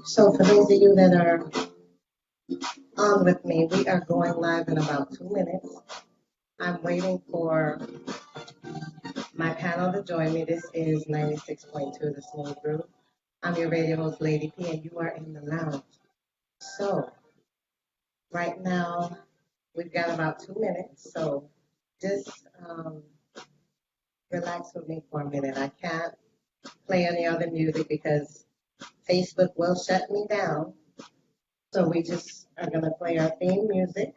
So for those of you that are on with me, we are going live in about 2 minutes. I'm waiting for my panel to join me. This is 96.2 The Smooth Groove. I'm your radio host, Lady P, and you are in the lounge. So right now, we've got about 2 minutes. So just relax with me for a minute. I can't play any other music because Facebook will shut me down. So we just are going to play our theme music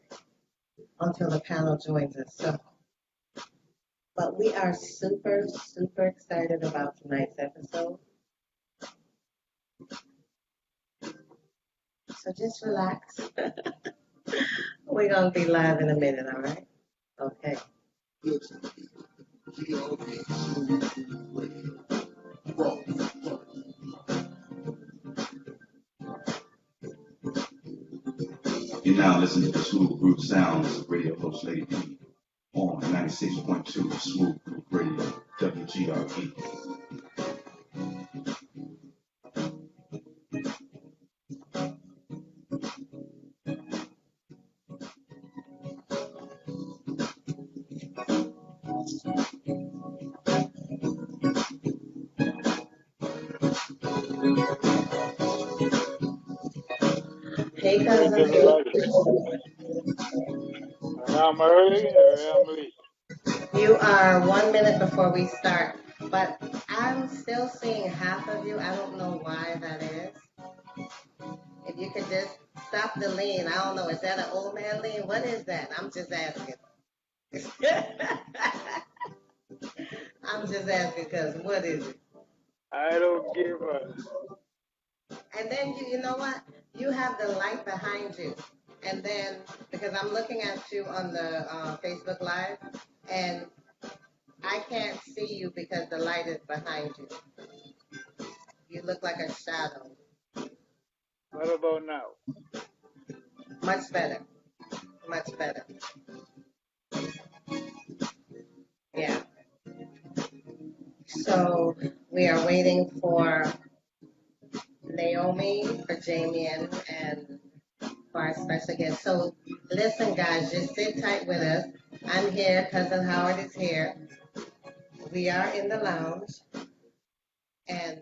until the panel joins us. But we are super, super excited about tonight's episode. So just relax. We're going to be live in a minute, all right? Okay. You now listen to the Smooth Groove Sounds of radio host Lady P on 96.2 Smooth Groove Radio, WGRE. Hey, cousin. I'm early or I'm late? You are 1 minute before we start, but I'm still seeing half of you. I don't know why that is. If you could just stop the lean. I don't know. Is that an old man lean? What is that? I'm just asking. I'm just asking because what is it? I don't give a. And then you know what? You have the light behind you. And then, because I'm looking at you on the Facebook Live, and I can't see you because the light is behind you. You look like a shadow. What about now? Much better. Much better. Yeah. So we are waiting for Naomi, for Jamien, and for our special guest. So listen, guys, just sit tight with us. I'm here. Cousin Howard is here. We are in the lounge. And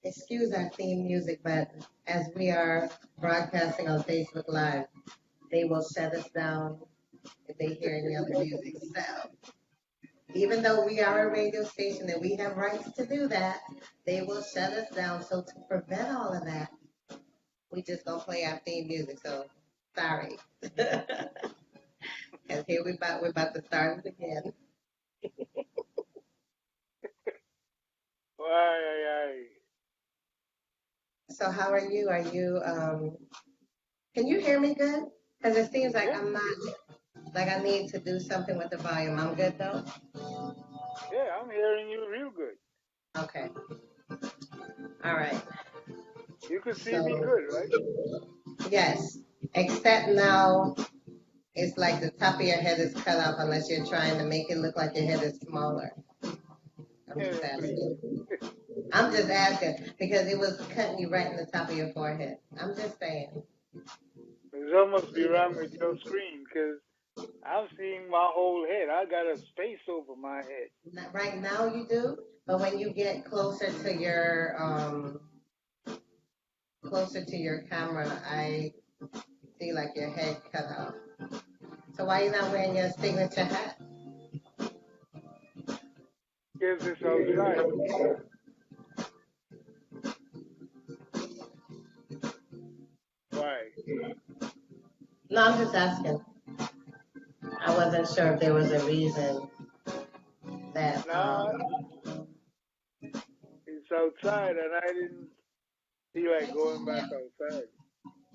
excuse our theme music, but as we are broadcasting on Facebook Live, they will shut us down if they hear any other music. So even though we are a radio station and we have rights to do that, they will shut us down. So to prevent all of that, we just gonna play our theme music. So sorry. And here we're about to start it again. Why? So how are you? Are you can you hear me good? Because it seems like Yeah. I'm not, like I need to do something with the volume. I'm good though? Yeah, I'm hearing you real good. Okay. All right. You can see So, me good, right? yes, except now it's like the top of your head is cut off unless you're trying to make it look like your head is smaller. I'm just asking. I'm just asking because it was cutting you right in the top of your forehead. I'm just saying. There's almost be wrong with your screen because I'm seeing my whole head. I got a space over my head. Right now you do, but when you get closer to your camera, I see like your head cut off. So why are you not wearing your signature hat? Because it's outside. Why? No, I'm just asking. I wasn't sure if there was a reason that. No, it's outside, and I didn't feel like going back outside.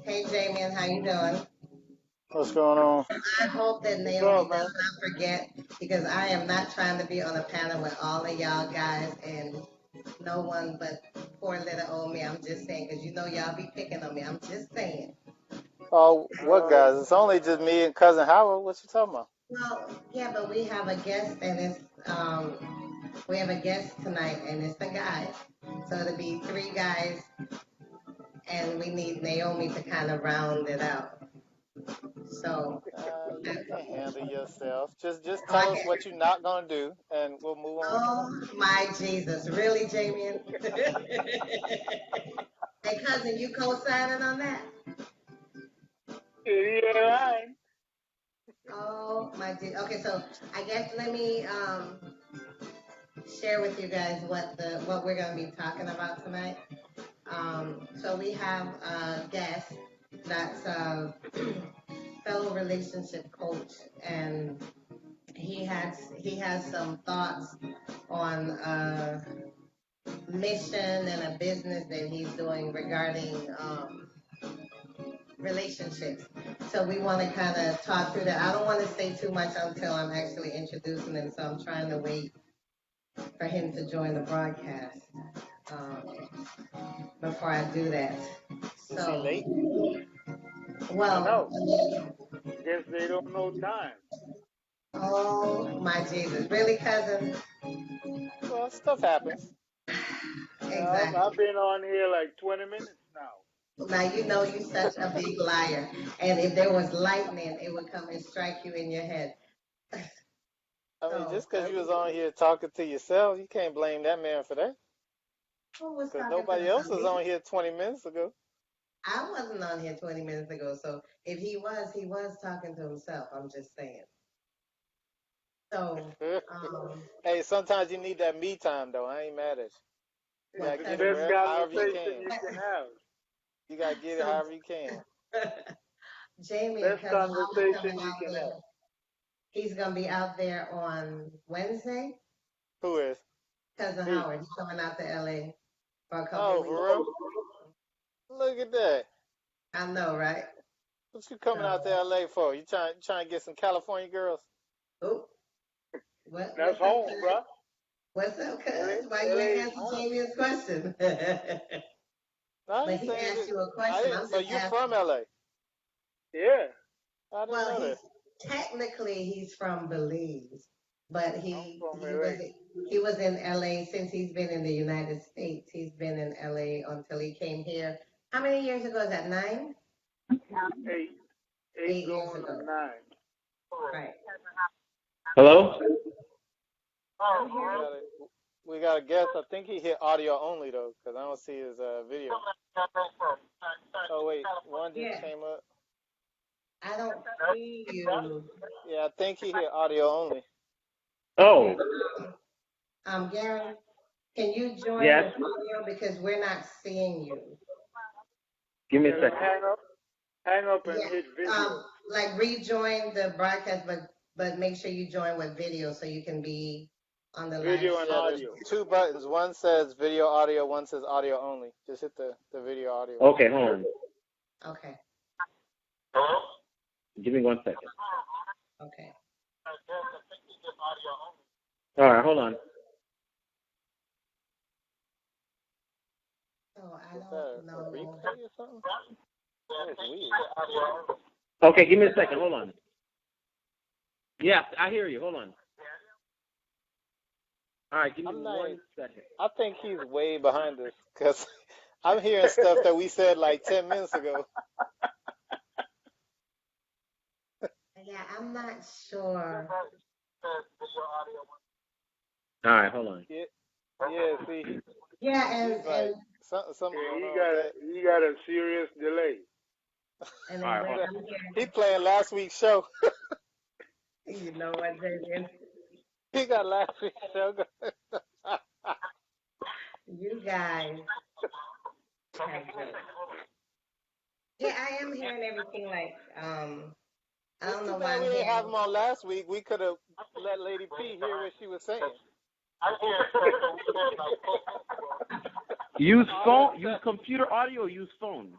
Hey, Jamien, how you doing? What's going on? I hope that Naomi does not forget because I am not trying to be on a panel with all of y'all guys and no one but poor little old me. I'm just saying because you know y'all be picking on me. I'm just saying. Oh, what guys? It's only just me and cousin Howard. What you talking about? Well, yeah, but we have a guest and it's we have a guest tonight and it's a guy. So it'll be 3 guys and we need Naomi to kind of round it out. So, You can handle yourself. Just oh, tell us what you're not gonna do, and we'll move on from there. oh my Jesus, really, Jamie? Hey, cousin, you co-signing on that? Yeah, right. Oh my Jesus. Okay, so I guess let me share with you guys what we're gonna be talking about tonight. So we have a guest that's a fellow relationship coach, and he has some thoughts on a mission and a business that he's doing regarding relationships. So we want to kind of talk through that. I don't want to say too much until I'm actually introducing him, so I'm trying to wait for him to join the broadcast before I do that. Is he late? Well, No. Guess they don't know time. oh my Jesus, really, cousin? Well, stuff happens. Exactly. I've been on here like 20 minutes now. Now you know you're such a big liar, and if there was lightning, it would come and strike you in your head. I mean, So, just because you was on here talking to yourself, you can't blame that man for that. who was Because talking nobody to else was me? on here 20 minutes ago. I wasn't on here 20 minutes ago, so if he was talking to himself. I'm just saying. So, Hey, sometimes you need that me time, though. I ain't mad at you. You well, gotta It's the get it best cousin, however you conversation can. you can have. You gotta get it so however you can. Jamie and Best cousin Howard conversation coming you out can there. have. He's gonna be out there on Wednesday. Who is? Cousin Me. Howard, he's coming out to LA for a couple Oh, of weeks. for real? Look at that. I know, right? What you coming out to So, LA for? You trying to get some California girls? oh, That's what's up, home, cuz? bro. What's up, LA, cuz? Why you LA ain't is answer home. Jamie's question? I But ain't he saying asked that. you a question. I'm So just you asking. from LA? Yeah, I didn't Well, know that. he's from Belize, but I'm from he LA. was in LA since he's been in the United States. He's been in LA until he came here. How many years ago is that? 9? Eight 8 years going ago. on 9. Right. Hello? I'm here. We got a guest. I think he hit audio only though, because I don't see his video. Oh wait, one just Yeah. came up. I don't see you. Yeah, I think he hit audio only. Oh, Gary, can you join yes. the video because we're not seeing you? Give me a Tell him second. hang up and Yeah. hit video. Like rejoin the broadcast, but make sure you join with video so you can be on the live. Video and Yeah, there's audio. 2 buttons. One says video audio, one says audio only. Just hit the video audio. Okay, hold on. Okay. Give me 1 second. Okay. All right, hold on. So I What's don't that? A know. replay or something? That was weird. Okay, give me a second. Hold on. Yeah, I hear you. Hold on. All right, give me I'm not- 1 second. I think he's way behind us because I'm hearing stuff that we said like 10 minutes ago. Yeah, I'm not sure. All right, hold on. Yeah, see, Yeah, he's like something Yeah, going he on got with he got a serious delay. and All right, then hold I'm that. here. He playing last week's show. You know what, David? He got last week's show. You guys. Yeah, I am hearing everything like I It's don't too know why bad I'm we didn't have hearing. him on last week. We could have let Lady P hear what she was saying. Use phone, use computer audio, or use phone.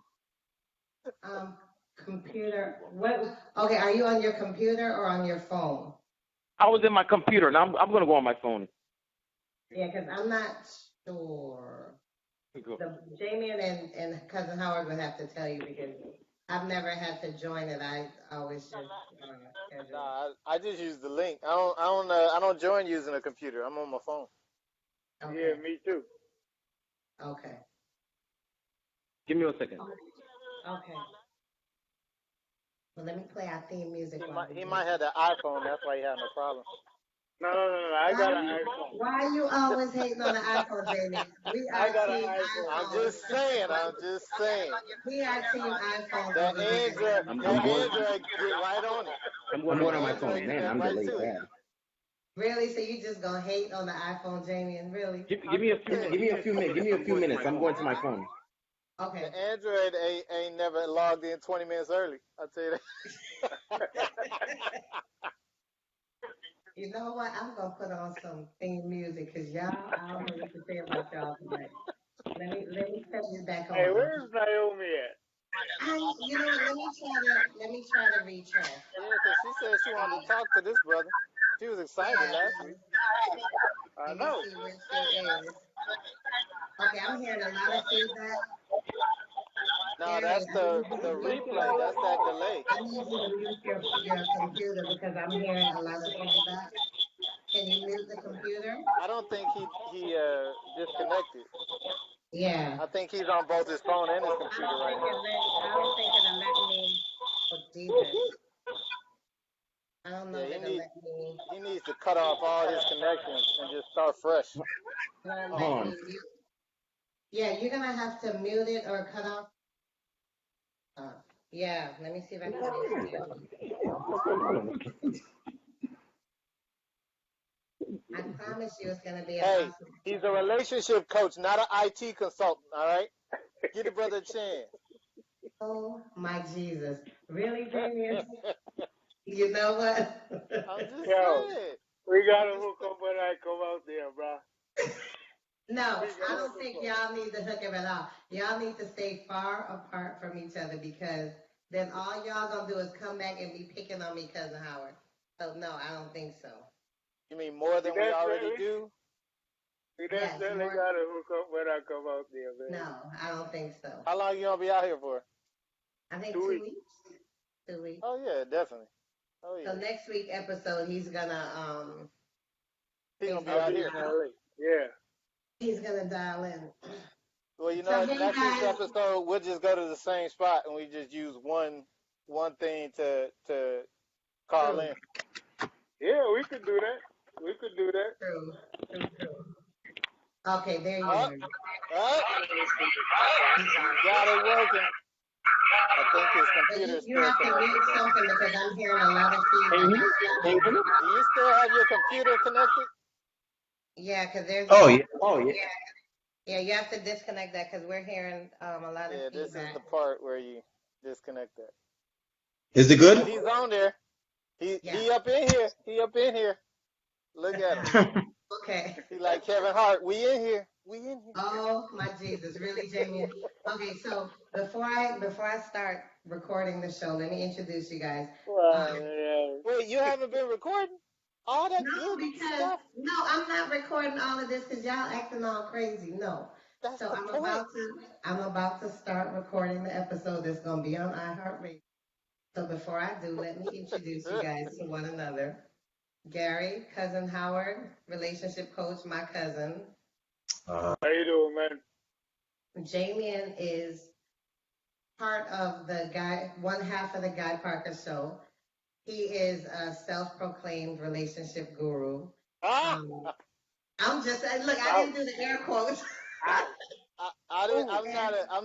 Computer. What? Okay, are you on your computer or on your phone? I was in my computer, and I'm going to go on my phone. Yeah, because I'm not sure. Jamie and Cousin Howard would have to tell you because I've never had to join it. I always just schedule. Nah, I just use the link. I don't join using a computer. I'm on my phone. Okay. Yeah, me too. Okay. Give me 1 second. Okay. Well, let me play our theme music while we He do might it. have the iPhone. That's why he had no problem. No. I got an iPhone. Why are you always hating on the iPhone, Jamie? We I are got an team iPhone. I'm iPhone. just saying. We are team iPhone That over here. Android, I'm that going. Android, get right on it. I'm going on my phone. Android, Man, get I'm right delayed to it. bad. Really? So you just gonna hate on the iPhone, Jamie? And really? Give I'm me a just few. saying. Give me a few minutes. Give me a few minutes. I'm going to my phone. Okay. The Android ain't never logged in 20 minutes early. I'll tell you that. You know what? I'm gonna put on some theme music because y'all, I don't know what to say about y'all tonight. Let me set this back Hey, on. where's Naomi at? You know what? Let me try to reach her. Yeah, because she said she wanted to talk to this brother. She was excited Yeah. last week. I Let me know. see where she is. Okay, I'm hearing a lot of feedback. No, Gary, that's the replay. That's that delay. I need you to mute your computer because I'm hearing a lot of feedback. Can you mute the computer? I don't think he disconnected. Yeah. I think he's on both his phone and his I computer don't right think now. it'll let me. Oh Jesus! I don't know Yeah, if it'll let me. he needs to cut off all his connections and just start fresh. Won't Hold let on. me mute. Yeah, you're gonna have to mute it or cut off. Yeah, let me see if I can mute it. I promise you it's gonna be an Hey, awesome. he's a relationship coach, not an IT consultant. All right, give the brother a chance. Oh my Jesus! Really, Damien? You know what? I'm just Yo, saying. we gotta hook up when I come out there, bro. No, We I gotta don't hook think up. y'all need to hook up at all. Y'all need to stay far apart from each other because then all y'all gonna do is come back and be picking on me, Cousin Howard. So no, I don't think so. You mean more than we already do? We Yes, definitely more. gotta hook up when I come out there, man. No, I don't think so. How long you gonna be out here for? I think 2 2 weeks. weeks. 2 weeks. Oh yeah, definitely. Oh yeah. So next week episode, he's gonna He's gonna be I'll out be here. in LA. Yeah. he's gonna dial in. Well, you know So what? hey Next week's guys, episode, we'll just go to the same spot and we just use one thing to call true, in. Yeah, we could do that. We could do that. true. Okay, there you Up, are. up. Got it working. I think his But computer's you still have to connected mute though. something because I'm hearing a lot of Can you feedback. hear me? Can you hear me? Do you still have your computer connected? Yeah, because there's Oh yeah. Oh yeah. yeah, you have to disconnect that because we're hearing a lot Yeah, of this is feedback. the part where you disconnect that. Is it But good? he's on there. He Yeah. up in here. He up in here. Look at him. Okay. He like Kevin Hart. We in here. We in here. Oh my Jesus, really, Jamie? Okay, so before I start recording the show, let me introduce you guys. Well, Wait, you haven't been recording all that No, good because stuff? no, I'm not recording all of this because y'all acting all crazy. No. That's So the point. I'm about to start recording the episode that's gonna be on iHeartRadio. So before I do, let me introduce you guys to one another. Gary, Cousin Howard, relationship coach, my cousin. how you doing, man? Jamian is part of one half of the Guy Parker show. He is a self-proclaimed relationship guru. Ah, I'm just look. I didn't do the air quotes. I'm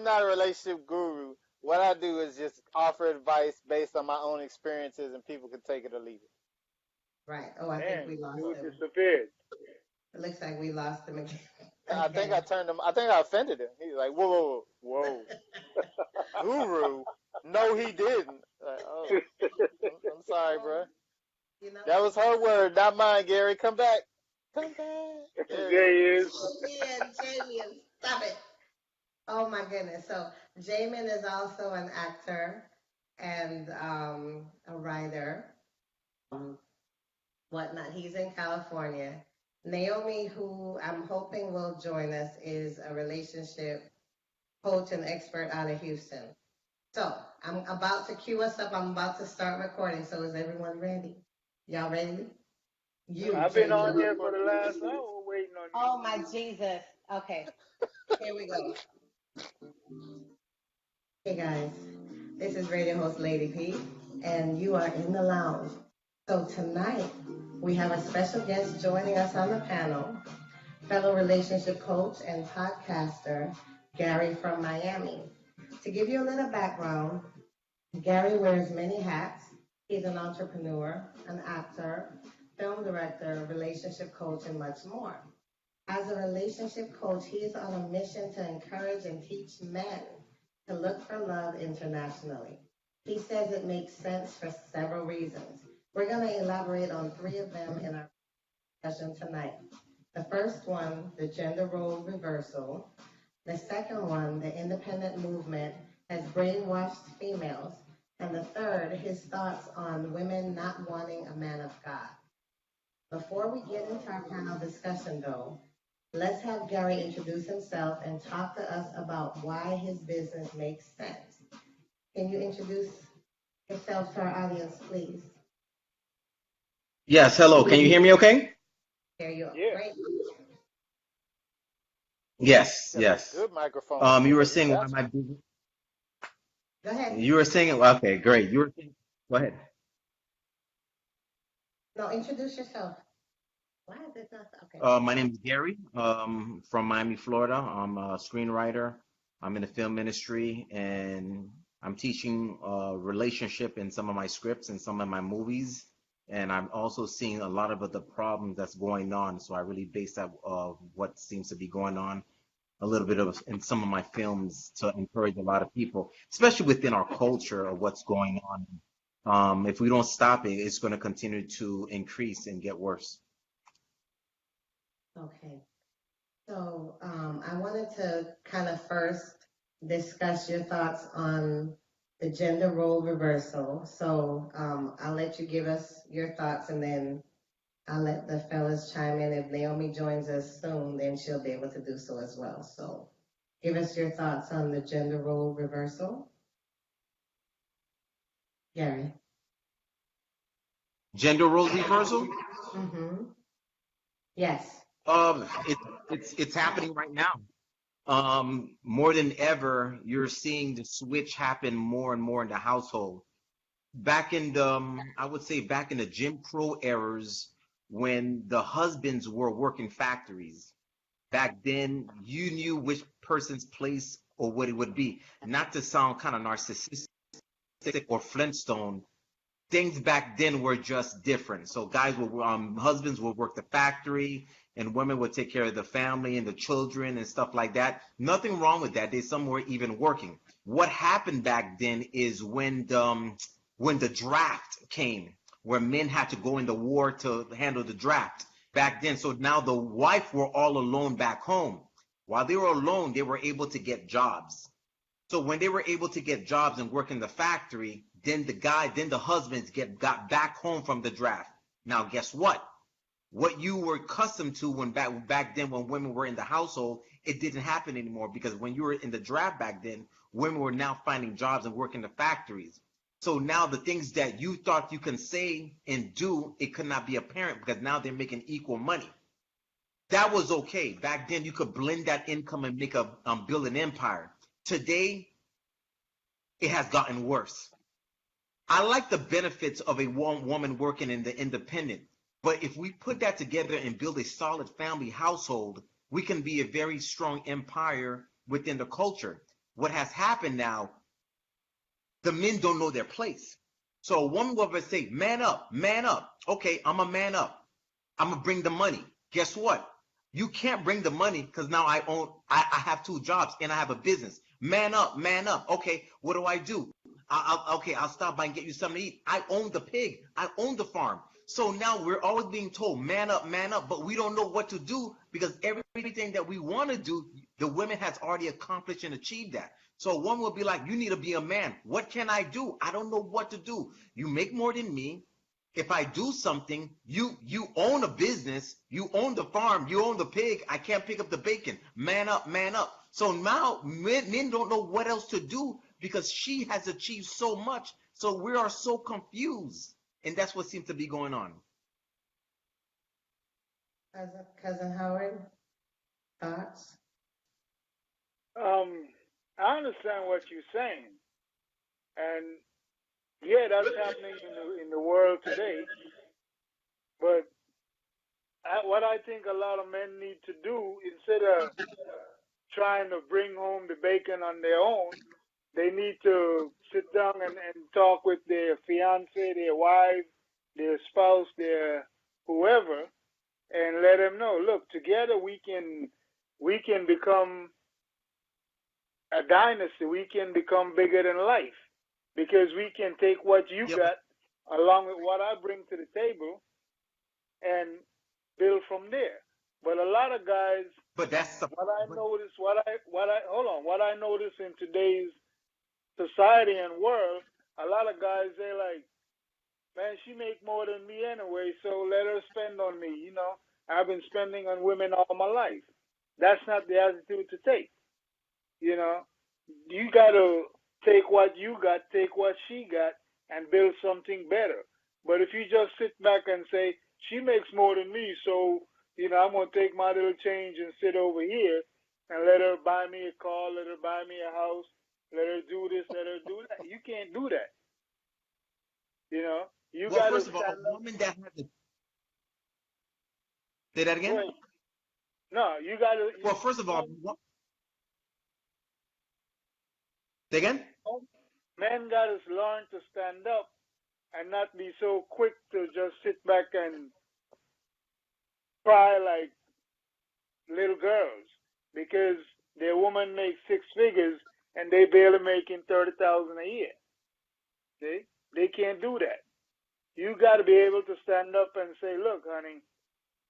not a relationship guru. What I do is just offer advice based on my own experiences, and people can take it or leave it. Right. Oh, I Man, think we lost dude him. disappeared. It looks like we lost him again. I think I turned him. I think I offended him. He's like, whoa, guru? No, he didn't. Like, oh, I'm sorry, bro. You know. That was her word, not mine, Gary. Come back. Come back. There he is. Jamian, stop it. Oh my goodness. So Jamin is also an actor and a writer, whatnot. He's in California. Naomi, who I'm hoping will join us, is a relationship coach and expert out of Houston. So I'm about to cue us up. I'm about to start recording. So is everyone ready? Y'all ready? I've been on Jamin. here for the last hour waiting on you. Oh my Jesus. Okay. Here we go. Hey guys, this is radio host Lady P, and you are in the lounge. So tonight we have a special guest joining us on the panel, fellow relationship coach and podcaster Gary from Miami. To give you a little background, Gary wears many hats. He's an entrepreneur, an actor, film director, relationship coach, and much more. As a relationship coach, he is on a mission to encourage and teach men to look for love internationally. He says it makes sense for several reasons. We're going to elaborate on three of them in our discussion tonight. The first one, the gender role reversal. The second one, the independent movement has brainwashed females. And the third, his thoughts on women not wanting a man of God. Before we get into our panel discussion, though, let's have Gary introduce himself and talk to us about why his business makes sense. Can you introduce yourself to our audience, please? Yes, hello. Can you hear me okay? There you are. Yeah. Great. Yes, Got a yes. good microphone. You were Maybe saying why that's my business. Go ahead. You were saying, well, okay, great. You were saying, go ahead. No, introduce yourself. Why is it not? Okay. My name is Gary, from Miami, Florida. I'm a screenwriter. I'm in the film industry, and I'm teaching relationship in some of my scripts and some of my movies. And I'm also seeing a lot of the problems that's going on. So I really base that what seems to be going on a little bit of in some of my films to encourage a lot of people, especially within our culture of what's going on. If we don't stop it, it's going to continue to increase and get worse. Okay. So I wanted to kind of first discuss your thoughts on the gender role reversal. So I'll let you give us your thoughts and then I'll let the fellas chime in. If Naomi joins us soon, then she'll be able to do so as well. So give us your thoughts on the gender role reversal. Gary. Gender role reversal? Mm-hmm. Yes. It's happening right now. More than ever, you're seeing the switch happen more and more in the household. Back in the, I would say back in the Jim Crow eras, when the husbands were working factories, back then you knew which person's place or what it would be. Not to sound kind of narcissistic or Flintstone, things back then were just different. So guys would, husbands would work the factory, and women would take care of the family and the children and stuff like that. Nothing wrong with that. They some were even working. What happened back then is when the draft came, where men had to go into war to handle the draft back then. So now the wife were all alone back home. While they were alone, they were able to get jobs. So when they were able to get jobs and work in the factory, then the husbands got back home from the draft. Now, guess what? What you were accustomed to when back then when women were in the household, it didn't happen anymore because when you were in the draft back then, women were now finding jobs and working the factories. So now the things that you thought you can say and do, it could not be apparent because now they're making equal money. That was okay. Back then you could blend that income and make a build an empire. Today, it has gotten worse. I like the benefits of a woman working in the independent, but if we put that together and build a solid family household, we can be a very strong empire within the culture. What has happened now, the men don't know their place. So a woman will ever say, man up, man up. Okay, I'm a man up. I'm gonna bring the money. Guess what? You can't bring the money because now I have two jobs and I have a business. Man up, man up. Okay, what do I do? Okay, I'll stop by and get you something to eat. I own the pig. I own the farm. So now we're always being told, man up, but we don't know what to do because everything that we want to do, the women has already accomplished and achieved that. So one will be like, you need to be a man. What can I do? I don't know what to do. You make more than me. If I do something, you own a business, you own the farm, you own the pig. I can't pick up the bacon. Man up, man up. So now men don't know what else to do because she has achieved so much. So we are so confused, and that's what seems to be going on. Cousin Howard, thoughts? I understand what you're saying, and yeah, that's happening in the world today. But what I think a lot of men need to do, instead of trying to bring home the bacon on their own, they need to sit down and talk with their fiance, their wife, their spouse, their whoever, and let them know, look, together we can become a dynasty. We can become bigger than life because we can take what you Yep. got along with what I bring to the table and build from there. But a lot of guys, But that's the, what I notice in today's society and world, a lot of guys, they're like, man, she make more than me anyway, so let her spend on me. You know, I've been spending on women all my life. That's not the attitude to take. You know, you got to take what you got, take what she got, and build something better. But if you just sit back and say, she makes more than me, so, you know, I'm going to take my little change and sit over here and let her buy me a car, let her buy me a house, let her do this, let her do that. You can't do that. You know, you well, got to first of all, stand a up. woman that has a, say that again? Wait. No, you got to. Well, first of all, say again? Men got to learn to stand up and not be so quick to just sit back and cry like little girls because their woman makes 6 figures and they barely making 30,000 a year. See? They can't do that. You got to be able to stand up and say, look, honey,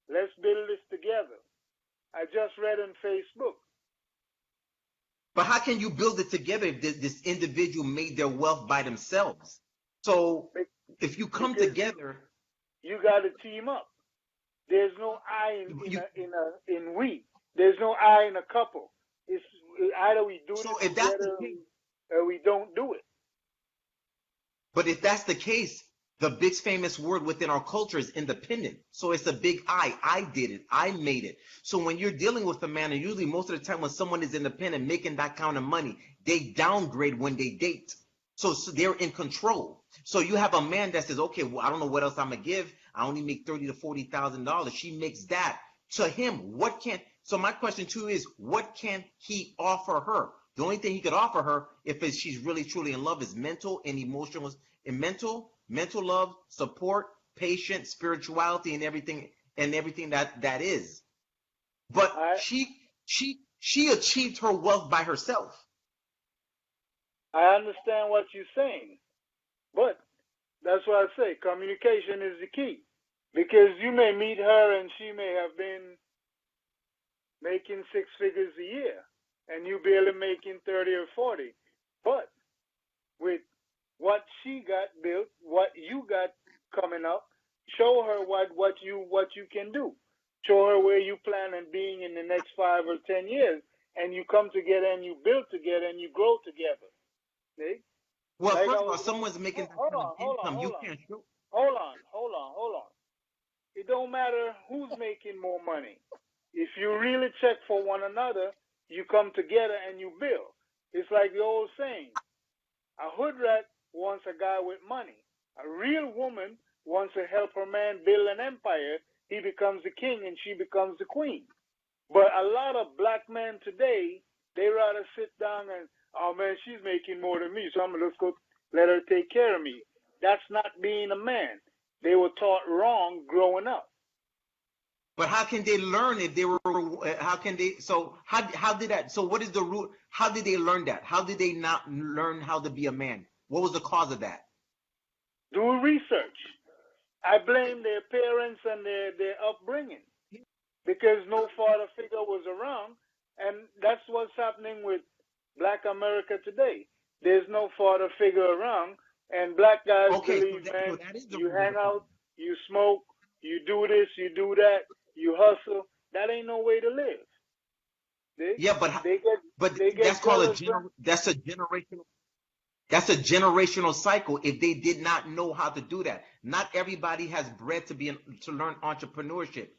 let's build this together. I just read on Facebook. But how can you build it together if this individual made their wealth by themselves? So if you come Because together, you got to team up. There's no I in we. There's no I in a couple. It's either we do so this if that's together the case, or we don't do it. but if that's the case, the big famous word within our culture is independent. So it's a big I. I did it. I made it. So when you're dealing with a man, and usually most of the time when someone is independent, making that kind of money, they downgrade when they date. So they're in control. So you have a man that says, okay, well, I don't know what else I'm gonna give. I only make $30,000 to $40,000. She makes that. To him, what can? So my question too is, what can he offer her? The only thing he could offer her, if she's really truly in love, is mental and emotional, and mental love, support, patience, spirituality, and everything that is. But she achieved her wealth by herself. I understand what you're saying, but that's why I say communication is the key. Because you may meet her and she may have been making 6 figures a year, and you barely making 30 or 40. But with what she got built, what you got coming up, show her what you can do. Show her where you plan on being in the next 5 or 10 years, and you come together and you build together and you grow together. See? Well, Like first of all, someone's making that kind of income, you can't show. Hold on. It don't matter who's making more money. If you really check for one another, you come together and you build. It's like the old saying, a hood rat wants a guy with money. A real woman wants to help her man build an empire. He becomes the king and she becomes the queen. But a lot of black men today, they rather sit down and, oh man, she's making more than me, so I'm going to go let her take care of me. That's not being a man. They were taught wrong growing up. But how can they learn if they were? How can they? So how did that? So what is the root? How did they learn that? How did they not learn how to be a man? What was the cause of that? Do research. I blame their parents and their upbringing because no father figure was around, and that's what's happening with Black America today. There's no father figure around, and black guys believe, man, you hang out, you smoke, you do this, you do that, you hustle. That ain't no way to live. That's called that's a generational. That's a generational cycle. If they did not know how to do that, not everybody has bred to learn entrepreneurship.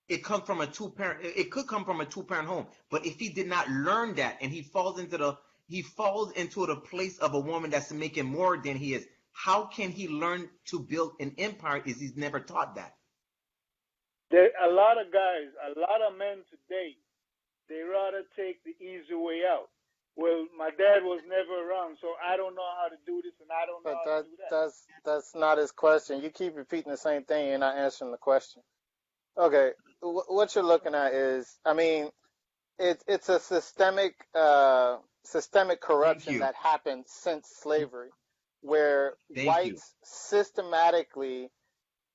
It comes from a two-parent. It could come from a two-parent home, but if he did not learn that and he falls into he falls into the place of a woman that's making more than he is. How can he learn to build an empire if he's never taught that? There a lot of guys, a lot of men today, they rather take the easy way out. Well, my dad was never around, so I don't know how to do this and I don't know But how to do that. that's not his question. You keep repeating the same thing. You're not answering the question. Okay, what you're looking at is, I mean, it's a systemic Thank corruption you. that happened since slavery, where Thank you. whites systematically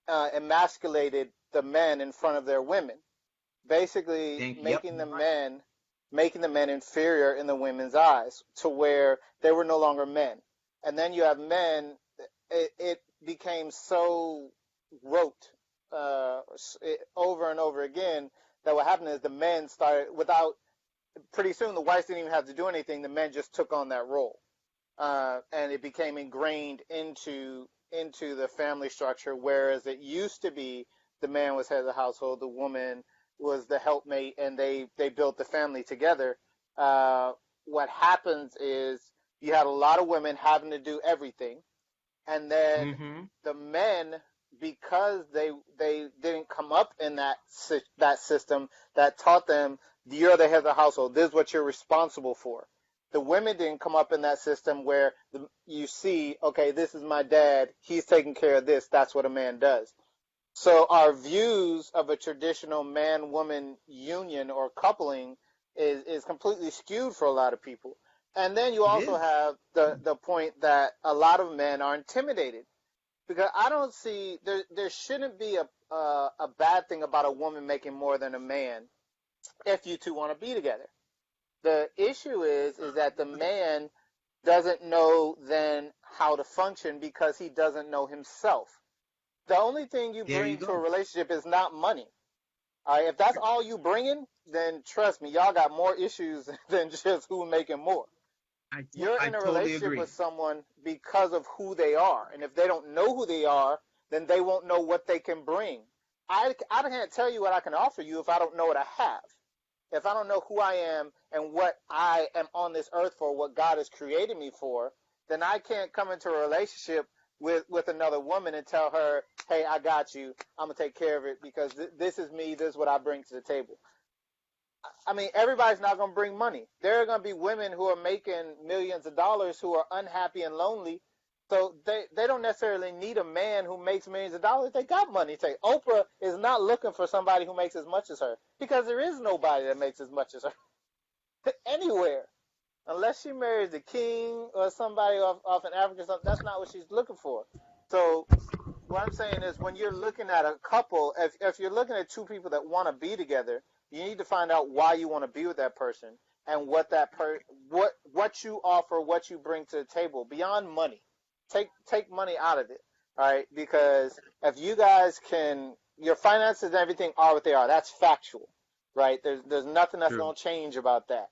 emasculated the men in front of their women, basically Yep. making the men inferior in the women's eyes to where they were no longer men. And then you have men, it became so rote over and over again that what happened is the men started without, pretty soon the whites didn't even have to do anything, the men just took on that role. And it became ingrained into the family structure, whereas it used to be the man was head of the household, the woman was the helpmate, and they built the family together. What happens is you had a lot of women having to do everything, and then Mm-hmm. the men, because they didn't come up in that system that taught them you're the head of the household, this is what you're responsible for. The women didn't come up in that system where you see, okay, this is my dad, he's taking care of this, that's what a man does. So our views of a traditional man-woman union or coupling is completely skewed for a lot of people. And then you It also is. have the point that a lot of men are intimidated, because I don't see there shouldn't be a bad thing about a woman making more than a man if you two want to be together. The issue is that the man doesn't know then how to function because he doesn't know himself. The only thing you There you bring to a go. relationship is not money. All right, if that's all you bringing, then trust me, y'all got more issues than just who making more. You're I in a totally relationship agree. with someone because of who they are, and if they don't know who they are, then they won't know what they can bring. I can't tell you what I can offer you if I don't know what I have. If I don't know who I am and what I am on this earth for, what God has created me for, then I can't come into a relationship with another woman and tell her, hey, I got you, I'm going to take care of it because this is me, this is what I bring to the table. I mean, everybody's not going to bring money. There are going to be women who are making millions of dollars who are unhappy and lonely. So they don't necessarily need a man who makes millions of dollars. They got money. Say Oprah is not looking for somebody who makes as much as her because there is nobody that makes as much as her anywhere. Unless she marries the king or somebody off in Africa, that's not what she's looking for. So what I'm saying is when you're looking at a couple, if you're looking at two people that want to be together, you need to find out why you want to be with that person and what you offer, what you bring to the table beyond money. Take money out of it, all right? Because if you guys can, your finances and everything are what they are. That's factual, right? There's nothing that's True. going to change about that.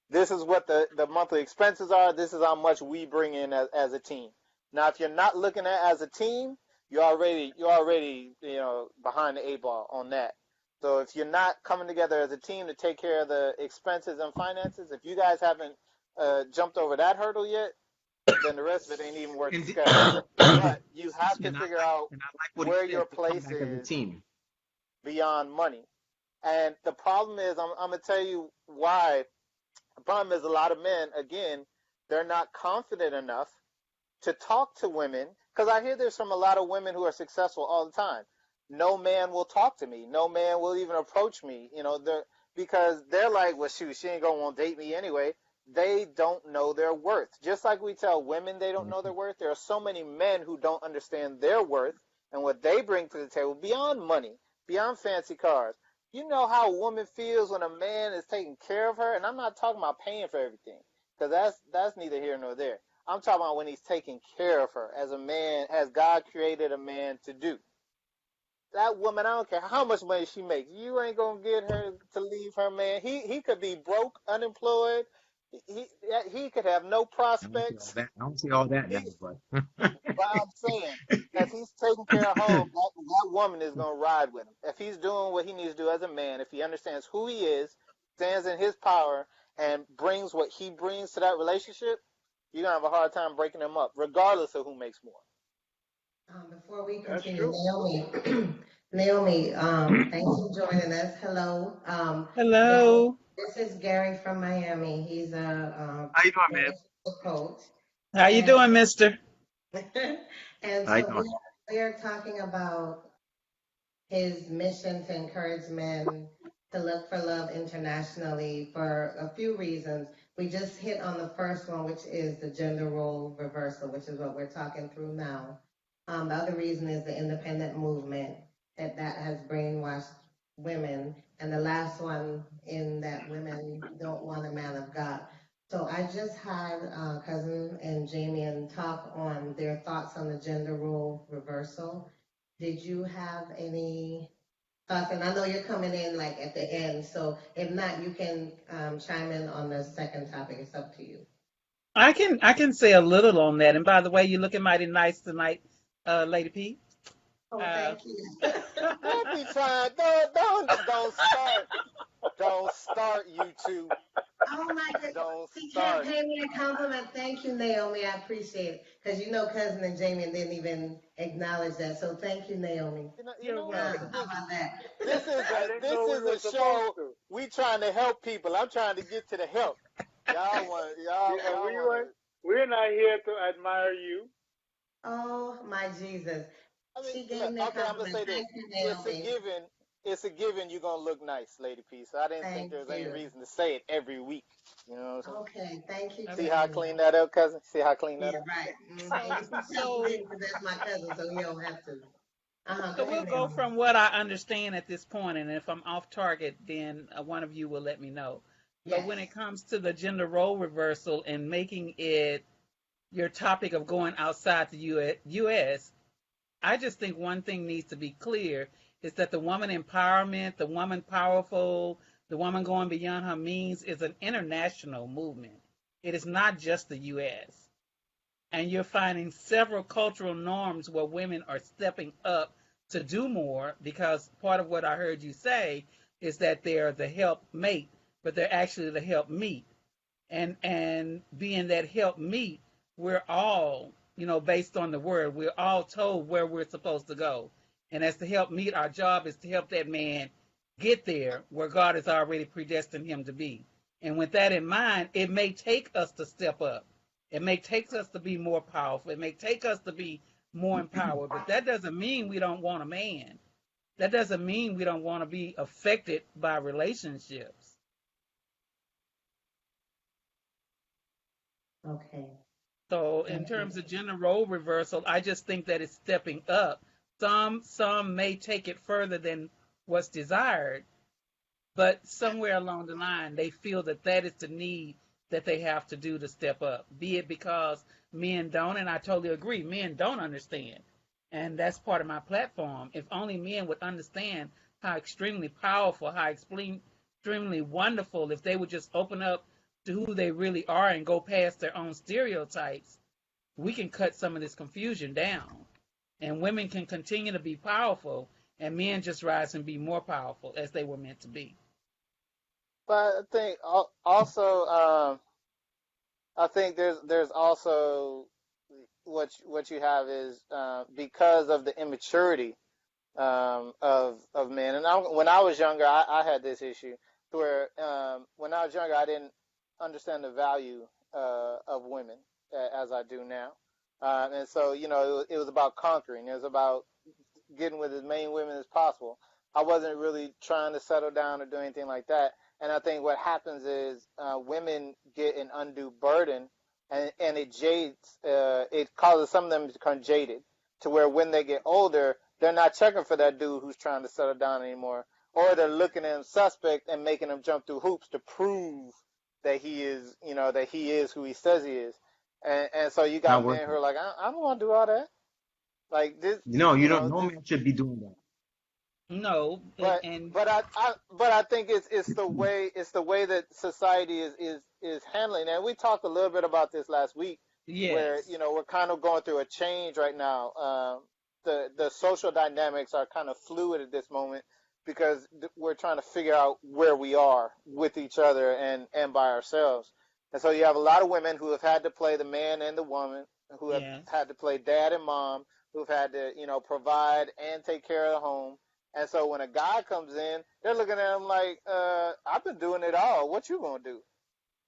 This is what the monthly expenses are. This is how much we bring in as a team. Now, if you're not looking at it as a team, you're already behind the eight ball on that. So if you're not coming together as a team to take care of the expenses and finances, if you guys haven't jumped over that hurdle yet, then the rest of it ain't even worth And discussing. But you have to figure out and I like what he where said your to come place back as a is team. beyond money. And the problem is, I'm gonna tell you why. The problem is a lot of men, again, they're not confident enough to talk to women, because I hear this from a lot of women who are successful all the time. No man will talk to me. No man will even approach me. Because they're like, well, shoot, she ain't gonna want to date me anyway. They don't know their worth. Just like we tell women they don't know their worth, there are so many men who don't understand their worth and what they bring to the table beyond money, beyond fancy cars. You know how a woman feels when a man is taking care of her, and I'm not talking about paying for everything, because that's neither here nor there. I'm talking about when he's taking care of her as a man, as God created a man to do. That woman, I don't care how much money she makes, you ain't gonna get her to leave her man. He could be broke, unemployed. He he could have no I don't see all prospects. that. I don't see all that now, He, but but I'm saying, if he's taking care of home, that woman is gonna ride with him. If he's doing what he needs to do as a man, if he understands who he is, stands in his power, and brings what he brings to that relationship, you're gonna have a hard time breaking them up, regardless of who makes more. Before we That's continue, true. Naomi, Naomi, thanks for joining us. Hello. Now, Hello. this is Gary from Miami. He's a How you doing, man? relationship coach. How you And, doing, mister? and How you so doing? we are talking about his mission to encourage men to look for love internationally for a few reasons. We just hit on the first one, which is the gender role reversal, which is what we're talking through now. The other reason is the independent movement that has brainwashed women. And the last one in that women don't want a man of God. So I just had Cousin and Jamie and talk on their thoughts on the gender role reversal. Did you have any thoughts? And I know you're coming in like at the end, so if not, you can chime in on the second topic. It's up to you. I can say a little on that. And by the way, you're looking mighty nice tonight, Lady P. Oh, Uh, thank you. Don't be trying. Don't start. You two. Oh my goodness. Don't She can't start. pay me a compliment. Thank you, Naomi. I appreciate it. Because you know, Cousin and Jamie didn't even acknowledge that. So thank you, Naomi. You you're know what? welcome. How about that? I didn't know we This were is a supposed show. to. We trying to help people. I'm trying to get to the help. Yeah, Y'all want. we're not here to admire you. Oh my Jesus. I mean, She gave look, me a okay, I'm gonna compliment. say this. Thank you, It's a Naomi. given. It's a given. You're gonna look nice, Lady P. So I didn't think Thank there was any you. reason to say it every week. You know what I'm saying? Okay, thank you, See how I Okay. Jamie. cleaned that up, cousin? See how I cleaned that Yeah, up? right. And So you can tell you so didn't because that's my cousin, so you don't have to. Go so we'll ahead, go Naomi. from what I understand at this point, and if I'm off target, then one of you will let me know. But Yes. when it comes to the gender role reversal and making it your topic of going outside the U.S., I just think one thing needs to be clear is that the woman empowerment, the woman powerful, the woman going beyond her means is an international movement. It is not just the U.S. And you're finding several cultural norms where women are stepping up to do more because part of what I heard you say is that they're the help mate, but they're actually the help meet. And being that help meet, we're all, based on the word, we're all told where we're supposed to go. And as to help meet, our job is to help that man get there where God has already predestined him to be. And with that in mind, it may take us to step up. It may take us to be more powerful. It may take us to be more empowered, but that doesn't mean we don't want a man. That doesn't mean we don't want to be affected by relationships. Okay. So in Thank you. terms of gender role reversal, I just think that it's stepping up. Some may take it further than what's desired, but somewhere along the line they feel that that is the need that they have to do to step up. Be it because men don't, and I totally agree, men don't understand. And that's part of my platform. If only men would understand how extremely powerful, how extremely wonderful, if they would just open up to who they really are and go past their own stereotypes, we can cut some of this confusion down. And women can continue to be powerful, and men just rise and be more powerful as they were meant to be. But I think also, I think there's also what you have is because of the immaturity of men. And when I was younger, I had this issue where when I was younger, I didn't understand the value of women as I do now. And so, it was about conquering. It was about getting with as many women as possible. I wasn't really trying to settle down or do anything like that. And I think what happens is women get an undue burden, and it jades. It causes some of them to become jaded, to where when they get older, they're not checking for that dude who's trying to settle down anymore, or they're looking at him suspect and making him jump through hoops to prove that he is who he says he is. And so you Not got worth men who it. are like, I don't want to do all that. Like this, No, you don't. No this. man should be doing that. No, But and but I think it's the way that society is handling. And we talked a little bit about this last week, where yes, we're kind of going through a change right now. The social dynamics are kind of fluid at this moment, because we're trying to figure out where we are with each other and by ourselves. And so you have a lot of women who have had to play the man and the woman, who have Yes. had to play dad and mom, who've had to, provide and take care of the home. And so when a guy comes in, they're looking at him like, I've been doing it all. What you gonna do?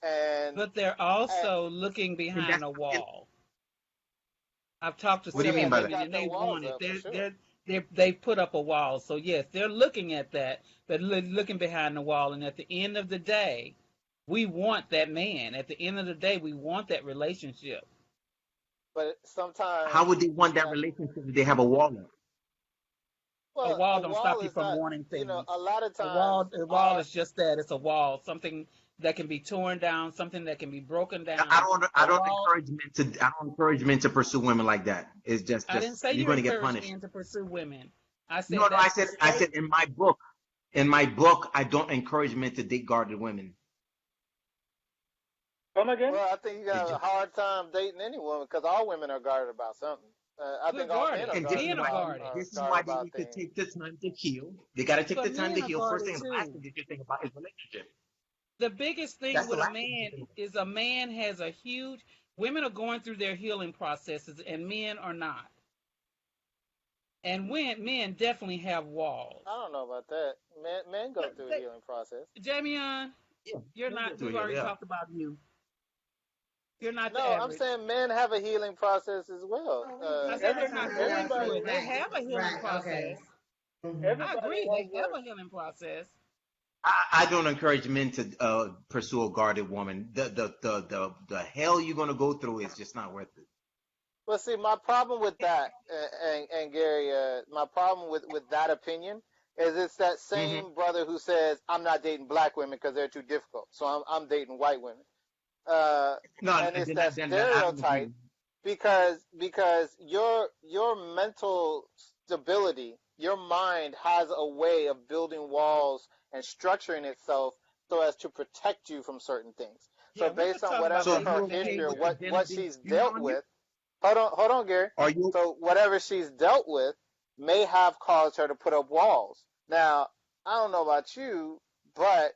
And, But they're and also looking And behind that's a wall. I've talked to what do you several mean by they that? women got and their they walls want it. up for sure. They put up a wall. So yes, they're looking at that, but looking behind the wall. And at the end of the day, we want that man. At the end of the day, we want that relationship. But How sometimes would they want that that relationship if they have a wall up? A well, wall a don't stop wall you is from not. wanting things. A lot of A times wall, a wall our is just that. It's a wall, something that can be torn down, something that can be broken I down. don't. I A don't wall. encourage men to. I don't encourage men to pursue women like that. It's I didn't just say you're you going to get encourage punished. men to pursue women. I No, said no. I that's the said. I state. said in my book. In my book, I don't encourage men to date guarded women. Come again? well, I think you It got a just hard time dating any woman because all women are guarded about something. I We're think all men guarded. are and this is guarded Men are why. about guarded. This is why guarded they about need to things. take the time to heal. They got to take But the time to men are heal. First guarded thing, the last too. thing that you think about is relationship. The biggest thing That's the with a last thing you man think about. is a man has a huge. Women are going through their healing processes, and men are not. And when men definitely have walls. I don't know about that. Men go But through a healing process. Jamion, Yeah, you're we'll not. get to We've heal. already Yeah. talked about you. You're not the No, I'm average. saying men have a healing process as well. Oh, we I do. said That's they're not not what going I through Everybody, said. it. They Right. have a healing Right. Okay. process. Mhm. I everybody agree. has They have work. a healing process. I don't encourage men to pursue a guarded woman. The hell you're gonna go through is just not worth it. Well, see, my problem with that, and Gary, my problem with that opinion is it's that Hmm. same brother who says I'm not dating black women because they're too difficult, so I'm dating white women. Uh, No, and it's then that then I don't stereotype agree. because your mental stability, your mind has a way of building walls and structuring itself so as to protect you from certain things. Yeah, So we're not based on talking about So whatever are you her basic okay history or with the behavior. venom what being she's spewed dealt on you? with, hold on, Gary. Are you So whatever she's dealt with may have caused her to put up walls. Now, I don't know about you, but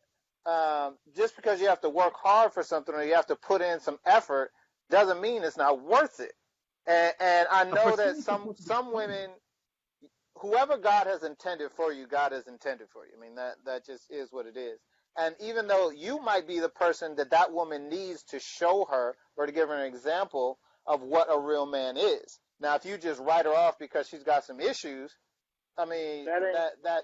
just because you have to work hard for something or you have to put in some effort doesn't mean it's not worth it. And I a know that pursuit is supposed to be some fun? women, whoever God has intended for you, God has intended for you. I mean that just is what it is. And even though you might be the person that woman needs to show her or to give her an example of what a real man is. Now, if you just write her off because she's got some issues, I mean That ain't that.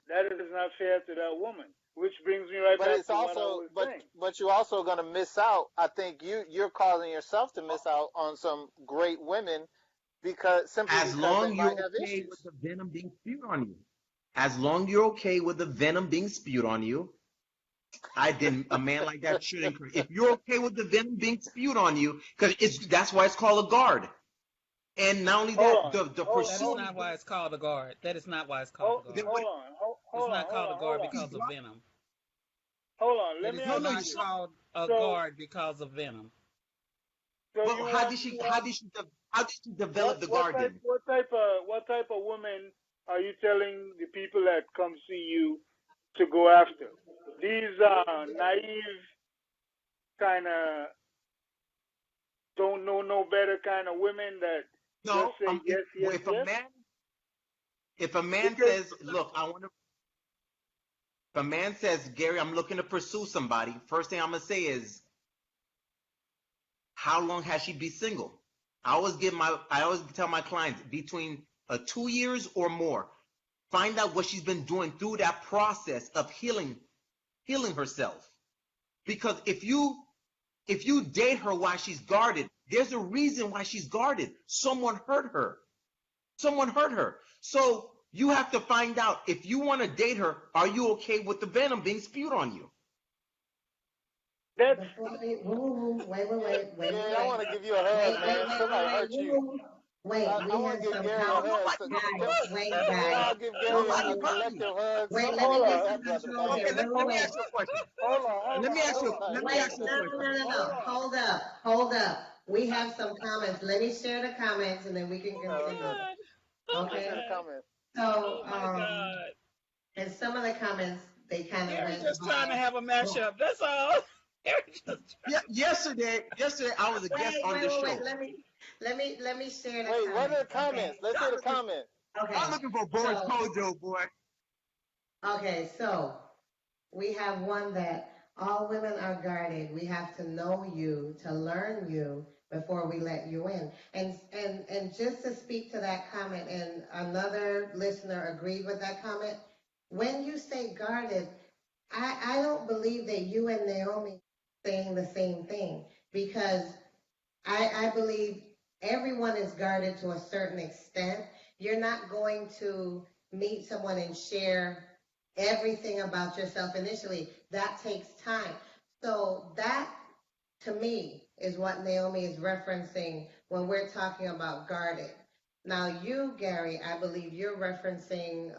that is not fair to that woman. Which brings me right But back it's to what I also was saying. but you're also gonna miss out. I think you're causing yourself to miss out on some great women simply As because they long might you're have okay with issues. the venom being spewed on you. As long you're okay with the venom being spewed on you, I didn't. A man like that should encourage. If you're okay with the venom being spewed on you, because that's why it's called a guard. And not only Hold that, on, the That is pursuing is not why going. it's called a guard. That is not why it's called a Then guard. what? hold on, It's hold on, not hold called a on, hold guard on, He's because of blind. venom. hold on. Let It me is No, ask no, you not he's this. not. called a So, guard because of venom. so But how did she develop the guard then? what type of woman are you telling the people that come see you to go after? These naive kind of don't know no better kind of women that just No, say yes, yes, if a yes. man if a man Because says, look, I want to. If a man says, Gary, I'm looking to pursue somebody, first thing I'm gonna say is, how long has she been single? I always tell my clients between 2 years or more. Find out what she's been doing through that process of healing herself. Because if you date her while she's guarded, there's a reason why she's guarded. Someone hurt her. Someone hurt her. So you have to find out if you want to date her, are you okay with the venom being spewed on you? that's Before we, woo, Gary, I want to give you a wait, hug, wait, man. wait, Somebody wait, hurt you. woo. Wait, I we want have to give some Gary a comments. hug. Nobody, So, Guys, wait, can we guys. all give Gary Woo, nobody woo. a hurt you. collective hug? Wait, let me hold get on, some That brother, control man, Okay, here. let, Wait, let wait, me wait. ask you a question. hold Let me on, ask hold you. on, Let me Wait, ask you a no, no, question. no, no, no. hold on. Hold up, hold up. We have some comments. Let me share the comments and then we can Oh my continue. okay. God. Oh my Listen Okay? to the God. comment. So, Oh my God. And some of the comments, they kind of They're went just trying to by. have a mashup. That's all. They're just Yeah, yesterday I was a guest on the show. Let me share the Wait, what are the comments. comments? Let's hear the comments. Okay. I'm looking for Boris So, Kojo, boy. okay, so we have one that all women are guarded. We have to know you, to learn you before we let you in. And just to speak to that comment, and another listener agreed with that comment. When you say guarded, I don't believe that you and Naomi saying the same thing, because I believe everyone is guarded to a certain extent. You're not going to meet someone and share everything about yourself initially. That takes time. So that, to me, is what Naomi is referencing when we're talking about guarded. Now, you, Gary, I believe you're referencing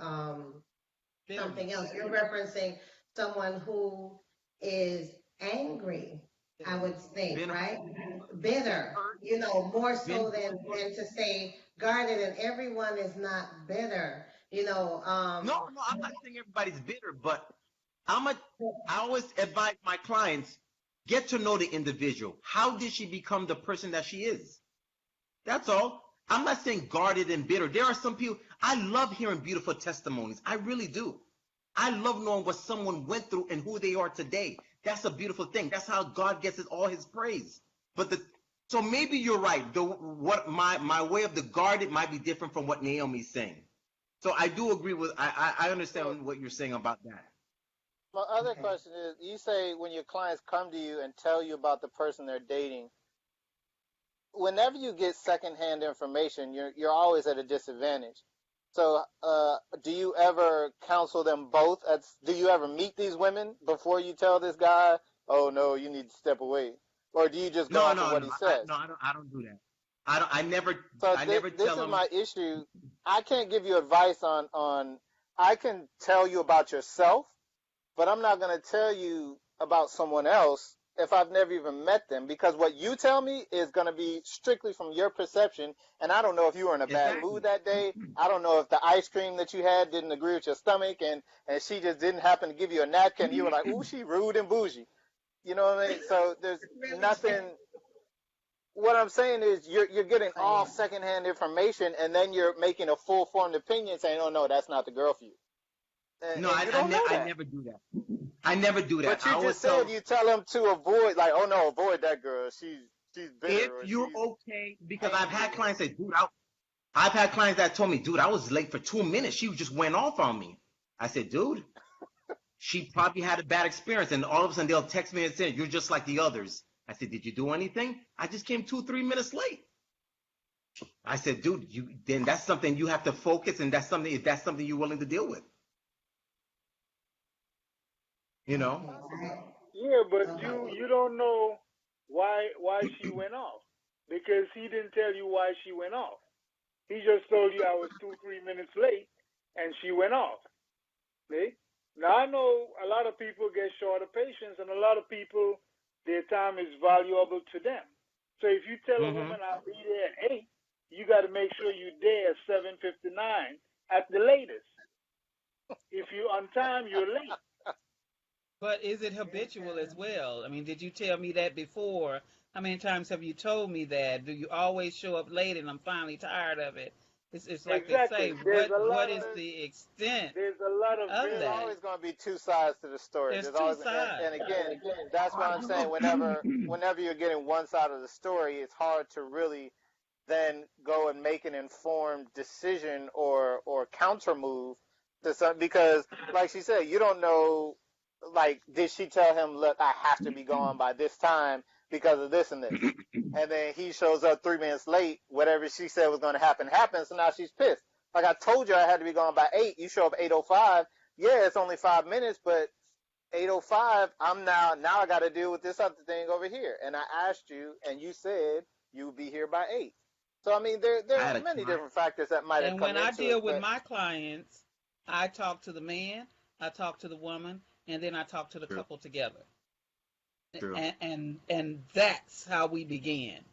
something else. You're referencing someone who is angry, I would think, Bitter. right? Bitter, more so than to say guarded, and everyone is not bitter, No, I'm not saying everybody's bitter, but I always advise my clients, get to know the individual. How did she become the person that she is? That's all. I'm not saying guarded and bitter. There are some people, I love hearing beautiful testimonies. I really do. I love knowing what someone went through and who they are today. That's a beautiful thing. That's how God gets all his praise. So maybe you're right. My way of the guarded might be different from what Naomi's saying. So I do agree with, I understand what you're saying about that. My other Okay. question is, you say when your clients come to you and tell you about the person they're dating, whenever you get secondhand information, you're always at a disadvantage. So, do you ever counsel them both? Do you ever meet these women before you tell this guy, "Oh no, you need to step away," or do you just go No, off of no, what no. he says? I don't do that. I never, So I never this tell is them. my issue. I can't give you advice on. I can tell you about yourself, but I'm not going to tell you about someone else if I've never even met them, because what you tell me is going to be strictly from your perception, and I don't know if you were in a bad Exactly. mood that day. I don't know if the ice cream that you had didn't agree with your stomach, and she just didn't happen to give you a napkin. You were like, "Ooh, she rude and bougie." You know what I mean? So there's Really nothing. What I'm saying is you're getting all saying. secondhand information, and then you're making a full formed opinion saying, "Oh no, that's not the girl for you," No, and you don't know I that. never do that. I never do that. But I you always just said tell, you tell them to avoid, like, "Oh no, avoid that girl. She's if bitter or you're she's okay, because I've angry." had clients say, dude, I've had clients that told me, dude, I was late for 2 minutes. She just went off on me. I said, dude, she probably had a bad experience. And all of a sudden they'll text me and say, you're just like the others. I said, did you do anything? I just came 2, 3 minutes late. I said, dude, then that's something you have to focus, and that's something, if that's something you're willing to deal with, you know? Okay. Yeah, but Okay. you don't know why she went off, because he didn't tell you why she went off. He just told you I was 2 3 minutes late, and she went off. See? Now I know a lot of people get short of patience, and a lot of people, their time is valuable to them. So if you tell a Mm-hmm. woman I'll be there at 8, you got to make sure you're there at 7:59 at the latest. If you're on time, you're late. But is it habitual as well? I mean, did you tell me that before? How many times have you told me that? Do you always show up late and I'm finally tired of it? It's like they say, Exactly. There's a lot what of is the extent there's a lot of of There's that? always going to be two sides to the story. There's There's two always, sides. and again, that's why I'm saying whenever you're getting one side of the story, it's hard to really then go and make an informed decision or counter move to some, because like she said, you don't know, like, did she tell him, look, I have to be gone by this time because of this and this, and then he shows up 3 minutes late, whatever she said was going to happen happens, so now she's pissed. Like, I told you I had to be gone by 8, you show up 8:05. Yeah, it's only 5 minutes, but 8:05, now I got to deal with this other thing over here, and I asked you and you said you would be here by 8. So I mean, there I are had a many client. different factors that might have And when come I into it, deal with but my clients, I talk to the man, I talk to the woman, and then I talk to the True. couple together. True. And that's how we began.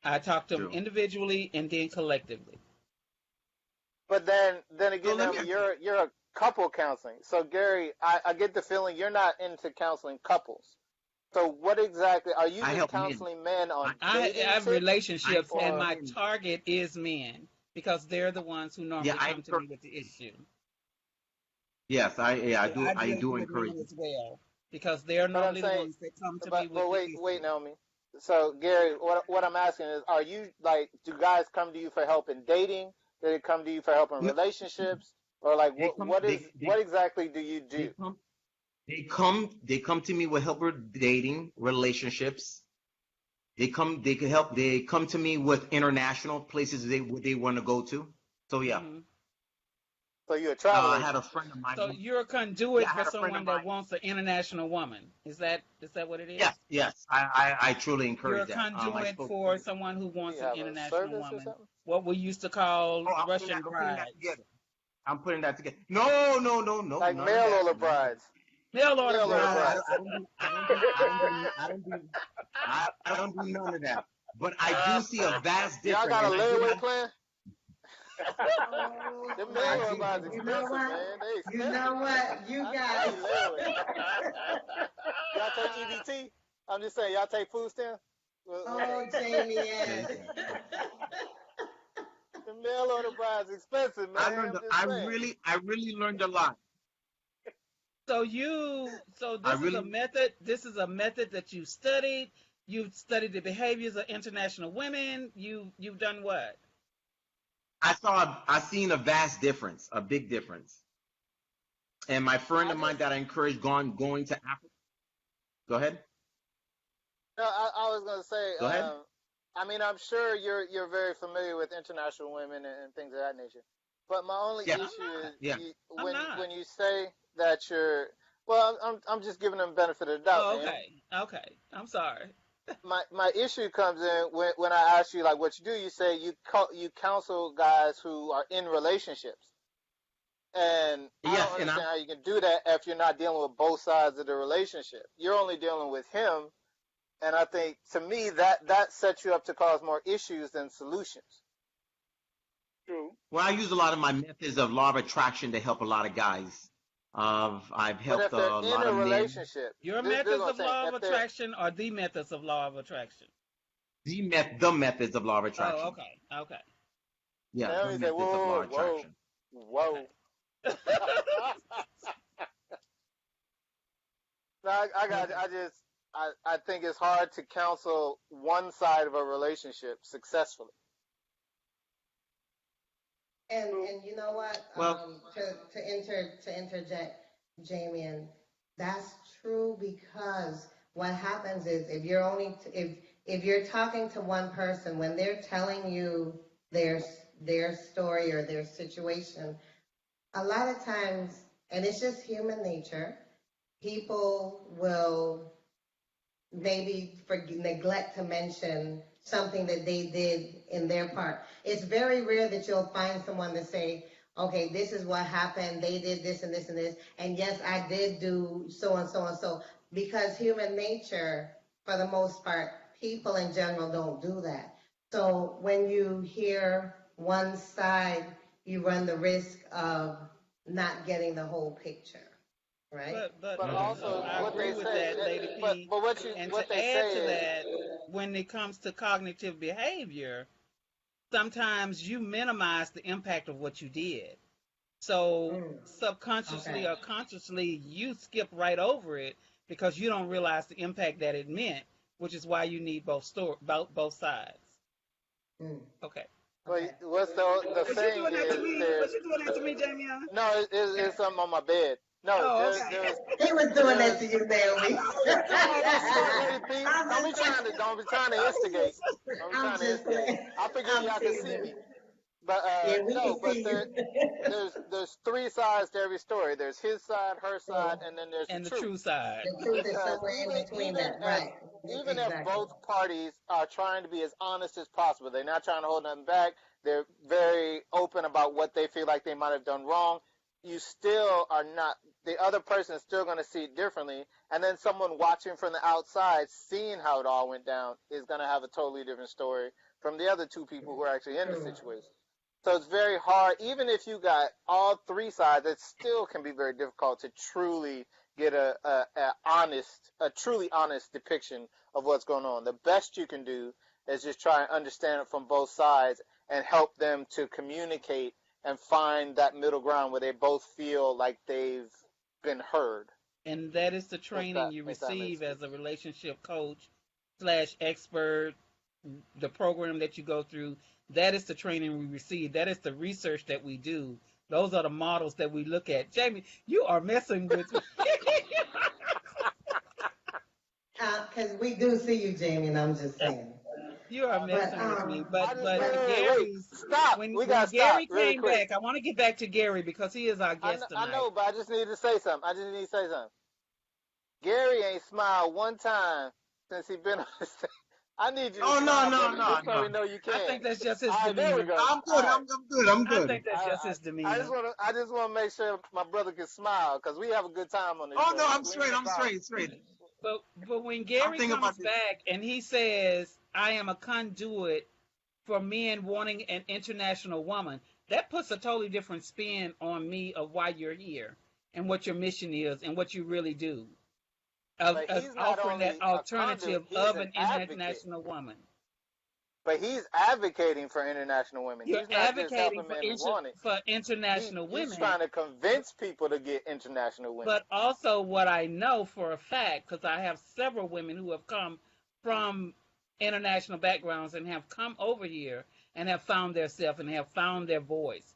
I talk to them True. individually and then collectively. But then So again, let me Naomi, ask you. you're a couple counseling. So Gary, I get the feeling you're not into counseling couples. So what exactly are you I just help men. counseling men I, on I dating have tips, I relationships, help and or my men. target is men because they're the ones who Yeah, normally I come to encourage. me with the issue. Yes, But I I deal do with encourage men you. as well because they're but I'm normally the saying, ones that come to me but with the wait, issue. Naomi. So Gary, what I'm asking is, are you like, do guys come to you for help in dating? Do they come to you for help in No, relationships? Or like, they come. what exactly do you They do? come. They come to me with help with dating, relationships. They can help. They come to me with international places they want to go to. So yeah, Hmm. So you're a travel I had agent. a friend of mine. So you're a Yeah, conduit I for had a friend of someone that mine. wants an international woman. Is that what it is? Yes, I truly You're encourage a that. I conduit spoke for to. someone who You wants an have a international service or woman. something? What we used to call Oh, Russian I'm putting that brides. together. I'm putting that together. No, Like none of mail that. order None of that. brides. Mail order Mail No, order brides. brides. I don't do none of that. But I do see a vast Y'all difference, got a and I do layaway have. plan? Oh Them my mail I order do. brides goodness. You know expensive, what? man. They You expensive. know what? You I guys. need layaway. Y'all take EBT? I'm just saying, y'all take food stamps? Oh, Jamie, yes. Listen, The mail order brides expensive, I man. learned. I'm just saying. I really learned a lot. So I this is a really. method. This is a method that you studied. You've studied the behaviors of international women. You've done what? I seen a vast difference, a big difference. And my friend I of mine just, that I encouraged going to Africa. Go ahead. no, I was gonna say, Go ahead. I mean, I'm sure you're very familiar with international women and things of that nature. But my only Yeah. I'm issue is not. Yeah. I'm not. when you say that you're, well, I'm just giving them benefit of the doubt, Oh, Naomi. okay. Okay. I'm sorry. My issue comes in when I ask you like what you do. You say you counsel guys who are in relationships, and I don't Yes. And understand how you can do that if you're not dealing with both sides of the relationship. You're only dealing with him, and I think to me that sets you up to cause more issues than solutions. True. I use a lot of my methods of law of attraction to help a lot of guys. I've But helped if they're a in lot a of men. relationship, Your this is methods what I'm of saying. law of If they're, attraction are the methods of law of attraction. The methods of law of Oh, attraction. okay. Okay. Yeah, the Naomi say, methods of law whoa, of whoa, attraction. whoa. Okay. No, I got. Okay. I just. I think it's hard to counsel one side of a relationship successfully. And you know what? Well, To interject, Jamie, that's true because what happens is if you're talking to one person when they're telling you their their story or their situation, a lot of times, and it's just human nature, people will maybe neglect to mention something that they did in their part. It's very rare that you'll find someone to say, okay, this is what happened. They did this and this and this. And yes, I did do so and so and so. Because human nature, for the most part, people in general don't do that. So when you hear one side, you run the risk of not getting the whole picture, right? But But mhm. also I what agree they with say. that, Lady But P. And what to they add say to is that, when it comes to cognitive behavior, sometimes you minimize the impact of what you did. So Mm, subconsciously okay. or consciously, you skip right over it because you don't realize the impact that it meant, which is why you need both sides. Mm, Okay. but okay. what's the Was you saying doing that to is me? there's Was you doing that to me, Jamie? no it's something on my bed. No, Oh, okay. He was doing that there's to you, Naomi. no, don't start, Lady P. I'm just playing. Don't be trying to instigate. Don't be I'm trying to just instigate. playing. I figured I'm y'all could see teasing. me. But Yeah, we no, can but see you. there's three sides to every story. There's his side, her side, Mm, and then there's the And the truth. true side. the truth is Because somewhere in between that, right? even if Exactly. both parties are trying to be as honest as possible, they're not trying to hold nothing back. They're very open about what they feel like they might have done wrong. You still are not. The other person is still going to see it differently, and then someone watching from the outside, seeing how it all went down, is going to have a totally different story from the other two people who are actually in the True. situation. So it's very hard. Even if you got all three sides, it still can be very difficult to truly get a truly honest depiction of what's going on. The best you can do is just try and understand it from both sides and help them to communicate and find that middle ground where they both feel like they've been heard. And that is the training you If that makes receive sense. as a relationship coach slash expert, the program that you go through. That is the training we receive. That is the research that we do. Those are the models that we look at. Jamie, you are messing with me. Because we do see you, Jamie, and I'm just saying. You are But messing with me. I But just but wait. Gary's Stop. when We when gotta stop Gary really came quick. back, I want to get back to Gary because he is our guest I tonight. know, but I just need to say something. Gary ain't smiled one time since he been on the stage. I need you to Oh, smile, no, brother, no, just so we no. know you can. I think that's just his All right, there we demeanor. go. I'm good. All right. I'm good. I'm I good. think that's just his demeanor. I just want to make sure my brother can smile because we have a good time on this Oh show. no, I'm We straight. ain't I'm about- straight. But when Gary thinking comes about this. back and he says, "I am a conduit for men wanting an international woman," that puts a totally different spin on me of why you're here and what your mission is and what you really do. Of But he's not offering only that a alternative conduit, he's of an an advocate. international woman. But he's advocating for international women. You're He's not just advocating helping men want it. for international He's women. trying to convince people to get international women. But also, what I know for a fact, because I have several women who have come from international backgrounds and have come over here and have found their self and have found their voice.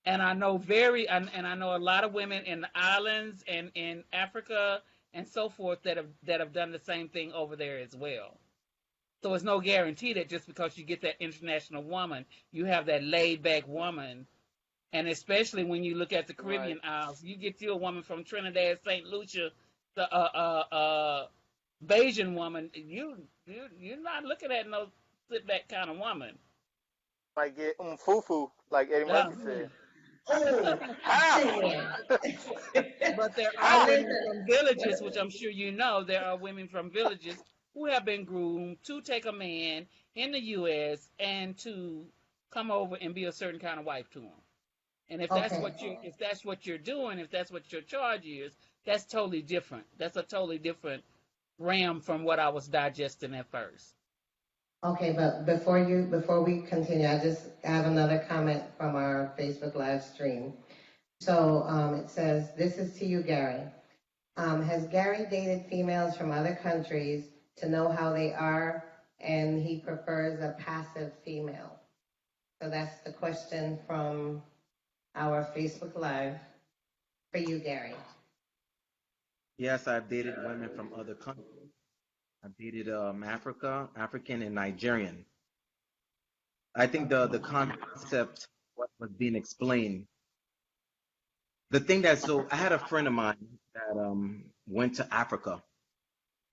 And I know and I know a lot of women in the islands and in Africa and so forth that have done the same thing over there as well. So it's no guarantee that just because you get that international woman, you have that laid back woman. And especially when you look at the Caribbean Isles, you get you a woman from Trinidad, St. Lucia, the Bajan woman. You're not looking at no sit back kind of woman. Might get fufu, like Eddie Murphy said. But there are women from villages, which I'm sure you know. There are women from villages who have been groomed to take a man in the U.S. and to come over and be a certain kind of wife to him. And if that's what you're doing, if that's what your charge is, that's totally different. That's a totally different realm from what I was digesting at first. Okay, but before we continue, I just have another comment from our Facebook live stream. So it says, "This is to you, Gary. Has Gary dated females from other countries to know how they are, and he prefers a passive female?" So that's the question from our Facebook live for you, Gary. Yes, I've dated women from other countries. I've dated African, and Nigerian. I think the concept, what was being explained, the thing I had a friend of mine that went to Africa,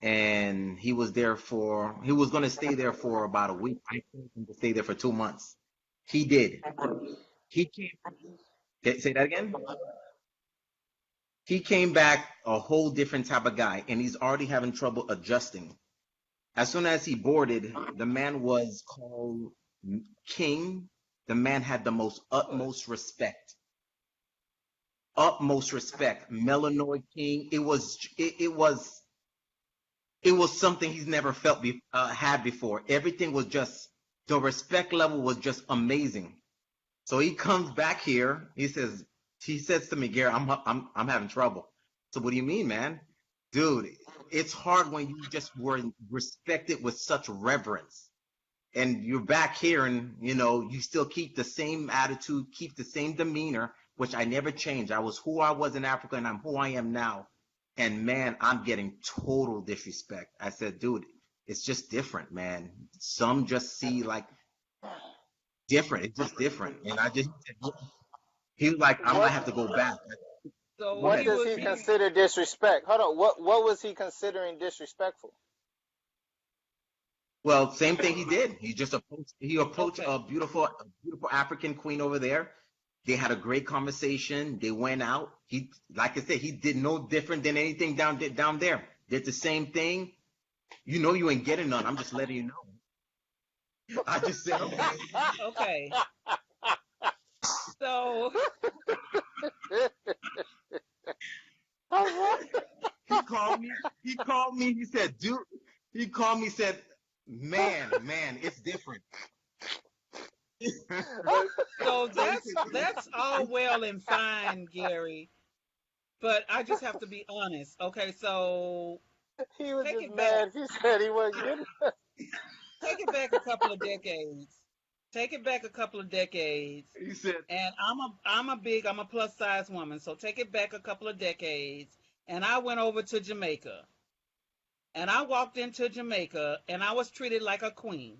and he was going to stay there for about a week. I told him to stay there for 2 months. He did. He came. Say that again. He came back a whole different type of guy, and he's already having trouble adjusting. As soon as he boarded, the man was called king. The man had the utmost respect. Utmost respect. Melanoid king. It was something he's never had before. Everything was just, the respect level was just amazing. So he comes back here. He says to me, "Gary, I'm having trouble." So what do you mean, man? Dude, it's hard when you just were respected with such reverence. And you're back here and, you still keep the same attitude, keep the same demeanor, which I never changed. I was who I was in Africa and I'm who I am now. And man, I'm getting total disrespect. I said, dude, it's just different, man. Some just see like different. It's just different. And he was like, I'm going to have to go back. So What does he consider disrespect? Hold on. What was he considering disrespectful? Well, same thing he did. He approached a beautiful African queen over there. They had a great conversation. They went out. Like I said, he did no different than anything down there. Did the same thing. You ain't getting none. I'm just letting you know. I just said, okay. Okay. So He called me. He called me. He said, "Dude." He called me. Said, "Man, it's different." But so So he that's all well and fine, Gary. But I just have to be honest. Okay, so He was take just it back. mad. He said he wasn't getting. Take it back a couple of decades. Take it back a couple of decades. said, And I'm a plus size woman. So take it back a couple of decades. And I went over to Jamaica. And I walked into Jamaica and I was treated like a queen.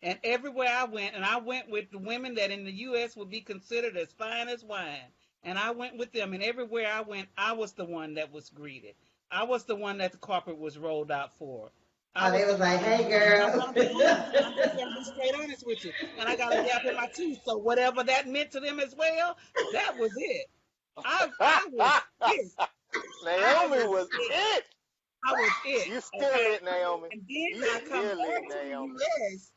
And everywhere I went, and I went with the women that in the U.S. would be considered as fine as wine. And I went with them, and everywhere I went, I was the one that was greeted. I was the one that the carpet was rolled out for. I Oh, they was the was like, one that, hey, and I'm girl. gonna be honest. I'm just gonna be straight honest with you. And I got a gap in my teeth, so whatever that meant to them as well, that was it. I was it. I Naomi was was it. it. I was it. You still Okay. it, Naomi. And You then I come still over it, to the Naomi. U.S.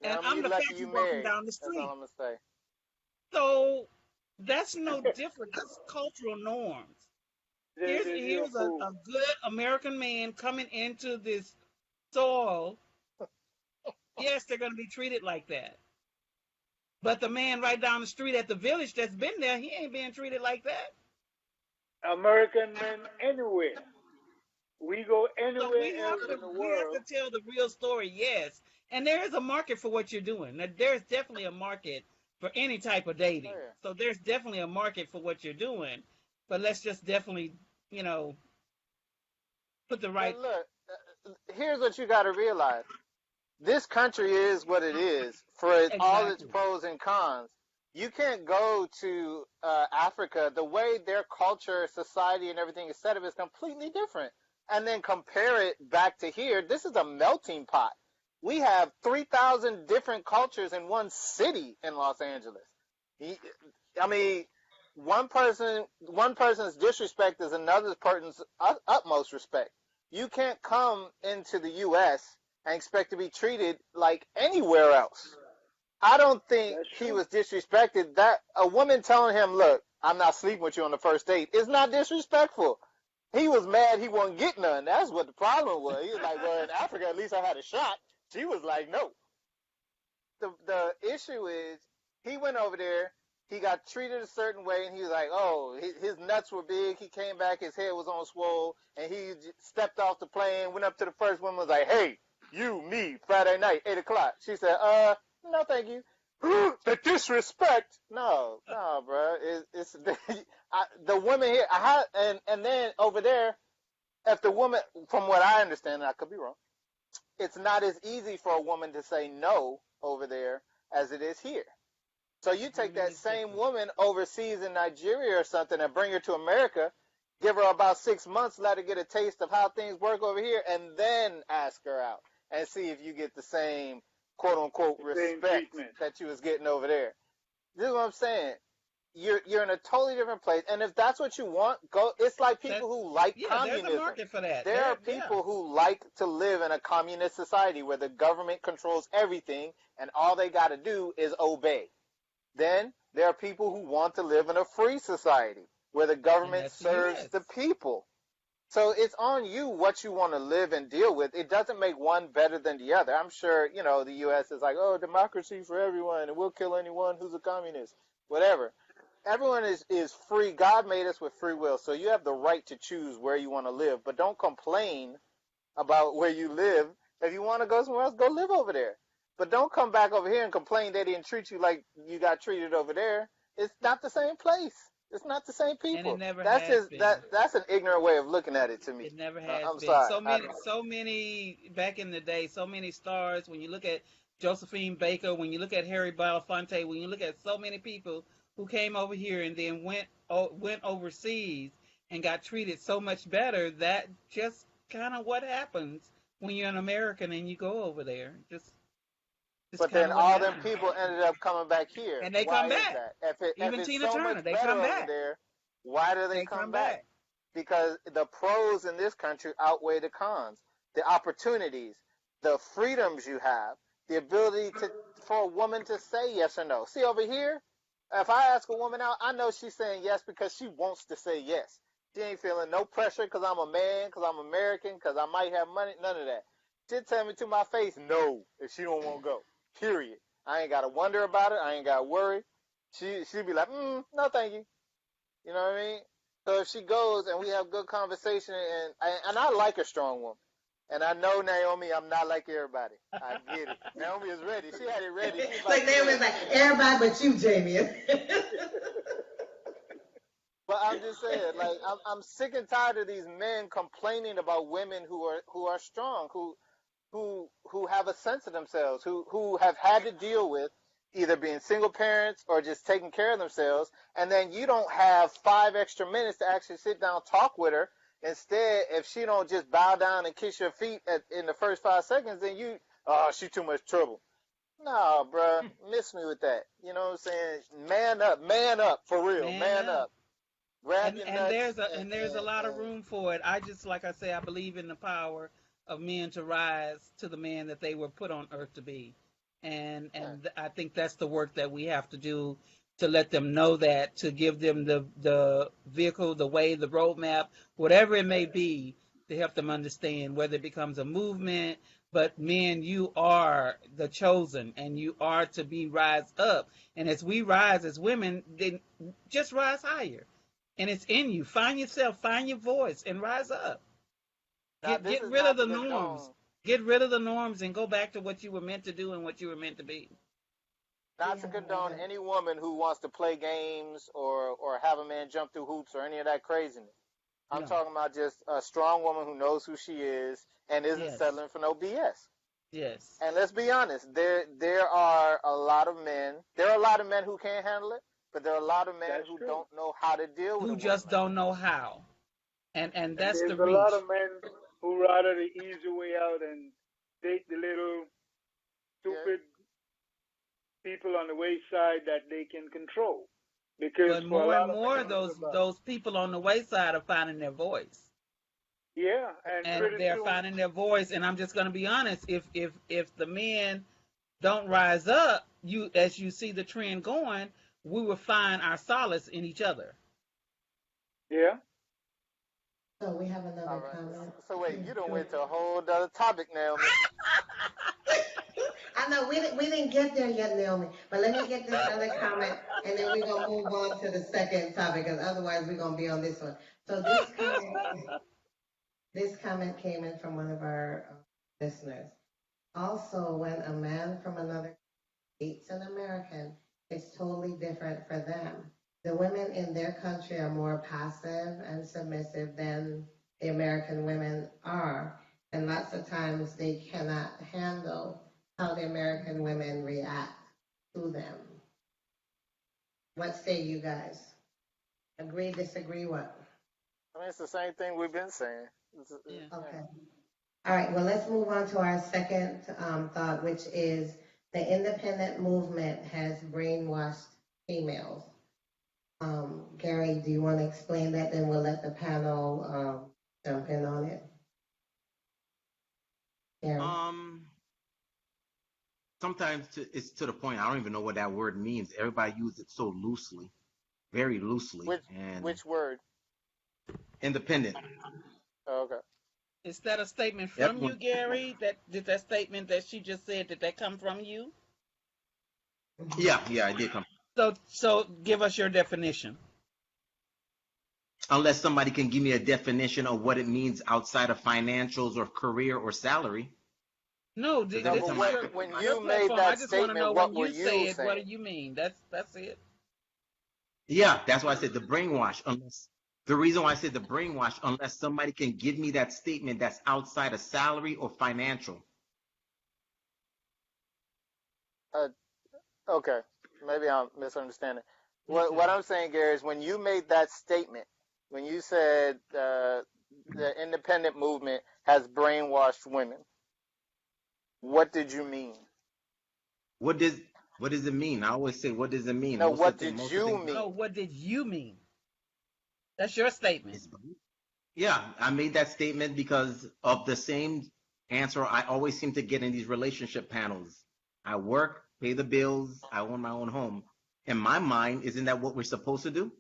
and Naomi, I'm you the lucky fancy you walking married. down the That's all street. I'm gonna say. So that's no different. That's cultural norms. you're a Here's fool. a good American man coming into this soil. Yes, they're going to be treated like that. But the man right down the street at the village that's been there, he ain't being treated like that. American men anywhere. We go So anywhere else in the we have world. to tell the real story. Yes, and there is a market for what you're doing. There's definitely a market for any type of Oh, dating. yeah. So there's definitely a market for what you're doing. But let's just definitely, you know, put the right. But look, here's what you got to realize. This country is what it is for all its Exactly. pros and cons. You can't go to Africa. The way their culture, society, and everything is set up is completely different. And then compare it back to here. This is a melting pot. We have 3,000 different cultures in one city in Los Angeles. I mean, one person's disrespect is another person's utmost respect. You can't come into the U.S. and expect to be treated like anywhere else. I don't think That's he true. was disrespected. That a woman telling him, "Look, I'm not sleeping with you on the first date," is not disrespectful. He was mad he wasn't getting none. That's what the problem was. He was like, "Well, in Africa, at least I had a shot." She was like, "No." The issue is he went over there. He got treated a certain way, and he was like, "Oh, his nuts were big." He came back, his head was on swole, and he stepped off the plane, went up to the first woman, was like, "Hey, you, me, Friday night, 8 o'clock." She said, no, thank you." The disrespect. No, bro. It's the woman here. And then over there, if the woman, from what I understand, and I could be wrong, it's not as easy for a woman to say no over there as it is here. So you take Grooming that is same different. woman overseas in Nigeria or something and bring her to America, give her about 6 months, let her get a taste of how things work over here, and then ask her out and see if you get the same quote unquote The same respect treatment. that you was getting over there. This is what I'm saying. You're in a totally different place, and if that's what you want, go. It's like That people who like yeah, there's a communism. market for that. There are Yeah. people who like to live in a communist society where the government controls everything and all they got to do is obey. Then there are people who want to live in a free society where the And government that's the serves U.S. the people. So it's on you what you want to live and deal with. It doesn't make one better than the other. I'm sure, the U.S. is like, oh, democracy for everyone, and we'll kill anyone who's a communist, whatever. Everyone is free. God made us with free will, so you have the right to choose where you want to live. But don't complain about where you live. If you want to go somewhere else, go live over there. But don't come back over here and complain they didn't treat you like you got treated over there. It's not the same place. It's not the same And it people. never That's has just been. that's an ignorant way of looking at it to me. It never has I'm been. sorry. So many back in the day, so many stars. When you look at Josephine Baker, when you look at Harry Belafonte, when you look at so many people who came over here and then went overseas and got treated so much better, that just kind of what happens when you're an American and you go over there. Just But kind then of what all them happens. people ended up coming back here. And they come Why is back. that? If Even it's Tina so much Turner, they better come over back. there, why do they They come come back? back. Because the pros in this country outweigh the cons. The opportunities, the freedoms you have, the ability for a woman to say yes or no. See over here, If I ask a woman out, I know she's saying yes because she wants to say yes. She ain't feeling no pressure because I'm a man, because I'm American, because I might have money. None of that. She'll tell me to my face no if she don't want to go. Period. I ain't got to wonder about it. I ain't got to worry. She'll be like, no, thank you. You know what I mean? So if she goes and we have good conversation, and I like a strong woman. And I know, Naomi, I'm not like everybody. I get it. Naomi is ready. She had it ready. She's Like Naomi's like, everybody but you, Jamie. But I'm just saying, like, I'm sick and tired of these men complaining about women who are strong, who have a sense of themselves, who have had to deal with either being single parents or just taking care of themselves, and then you don't have 5 extra minutes to actually sit down and talk with her. Instead, if she don't just bow down and kiss your feet in the first 5 seconds, then she too much trouble. No, bruh, miss me with that. You know what I'm saying? Man up, for real, man up. Grab your nuts. And there's a lot of room for it. I just, like I say, I believe in the power of men to rise to the man that they were put on earth to be, and I think that's the work that we have to do, to let them know that, to give them the vehicle, the way, the roadmap, whatever it may be, to help them understand, whether it becomes a movement. But men, you are the chosen, and you are to be rise up. And as we rise as women, then just rise higher. And it's in you. Find yourself, find your voice, and rise up. Get rid of the norms. Get rid of the norms and go back to what you were meant to do and what you were meant to be. Not to condone any woman who wants to play games or have a man jump through hoops or any of that craziness. I'm talking about just a strong woman who knows who she is and isn't settling for no BS. Yes. And let's be honest, there are a lot of men. There are a lot of men who can't handle it, but there are a lot of men who don't know how to deal with it. Who just don't know how. And that's the reach. There's a lot of men who rather the easy way out and date the little stupid people on the wayside that they can control. Because but more and more, those people on the wayside are finding their voice. Yeah, and they're finding their voice. And I'm just going to be honest: if the men don't rise up, as you see the trend going, we will find our solace in each other. Yeah. So we have another comment. So wait, you don't went to a whole other topic now. I know we didn't get there yet, Naomi. But let me get this other comment, and then we're gonna move on to the second topic, because otherwise we're gonna be on this one. So this comment came in from one of our listeners. Also, when a man from another dates an American, it's totally different for them. The women in their country are more passive and submissive than the American women are. And lots of times they cannot handle how the American women react to them. What say you guys? Agree, disagree, what? I mean, it's the same thing we've been saying. Okay. All right, well, let's move on to our second thought, which is the independent movement has brainwashed females. Gary, do you want to explain that? Then we'll let the panel jump in on it. Gary. Sometimes it's to the point I don't even know what that word means. Everybody uses it so loosely, very loosely. Which word? Independent. Oh, okay. Is that a statement from you, Gary? Did that statement that she just said, did that come from you? Yeah, it did come. So give us your definition. Unless somebody can give me a definition of what it means outside of financials or career or salary. No, when you made that I just statement, want to know what when were you you say it, saying? what do you mean? That's it. Yeah, that's why I said the brainwash. The reason why I said the brainwash, unless somebody can give me that statement that's outside of salary or financial. Okay, maybe I'm misunderstanding. What I'm saying, Gary, is when you made that statement, when you said the independent movement has brainwashed women, what did you mean? What does it mean? I always say, what does it mean? No, what did you mean? No, what did you mean? That's your statement. Yeah, I made that statement because of the same answer I always seem to get in these relationship panels. I work, pay the bills, I own my own home. In my mind, isn't that what we're supposed to do?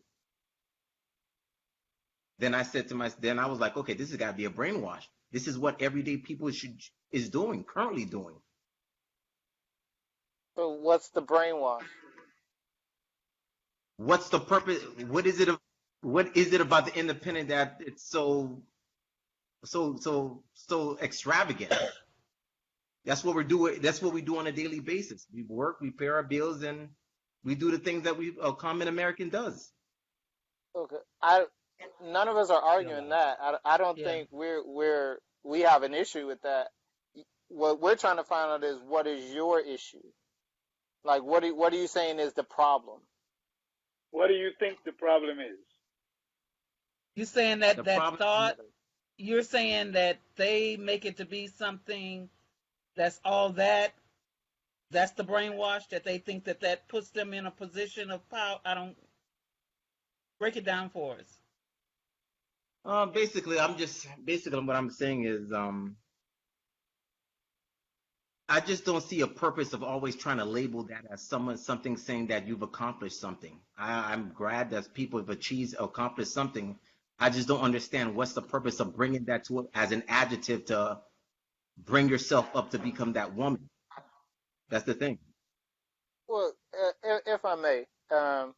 Then I said to myself, then I was like, okay, this has got to be a brainwash. This is what everyday people is doing, currently doing. So what's the brainwash? What's the purpose? What is it? What is it about the independent that it's so extravagant? That's what we're doing. That's what we do on a daily basis. We work, we pay our bills, and we do the things that a common American does. Okay. None of us are arguing that. I don't Yeah. think we have an issue with that. What we're trying to find out is what is your issue? Like what are you saying is the problem? What do you think the problem is? You saying that The that problem, thought? You're saying that they make it to be something that's all that. That's the brainwash that they think that puts them in a position of power. I don't break it down for us. basically what I'm saying is, I just don't see a purpose of always trying to label that as something saying that you've accomplished something. I'm glad that people have accomplished something. I just don't understand what's the purpose of bringing that to it as an adjective to bring yourself up to become that woman. That's the thing. Well, if I may, and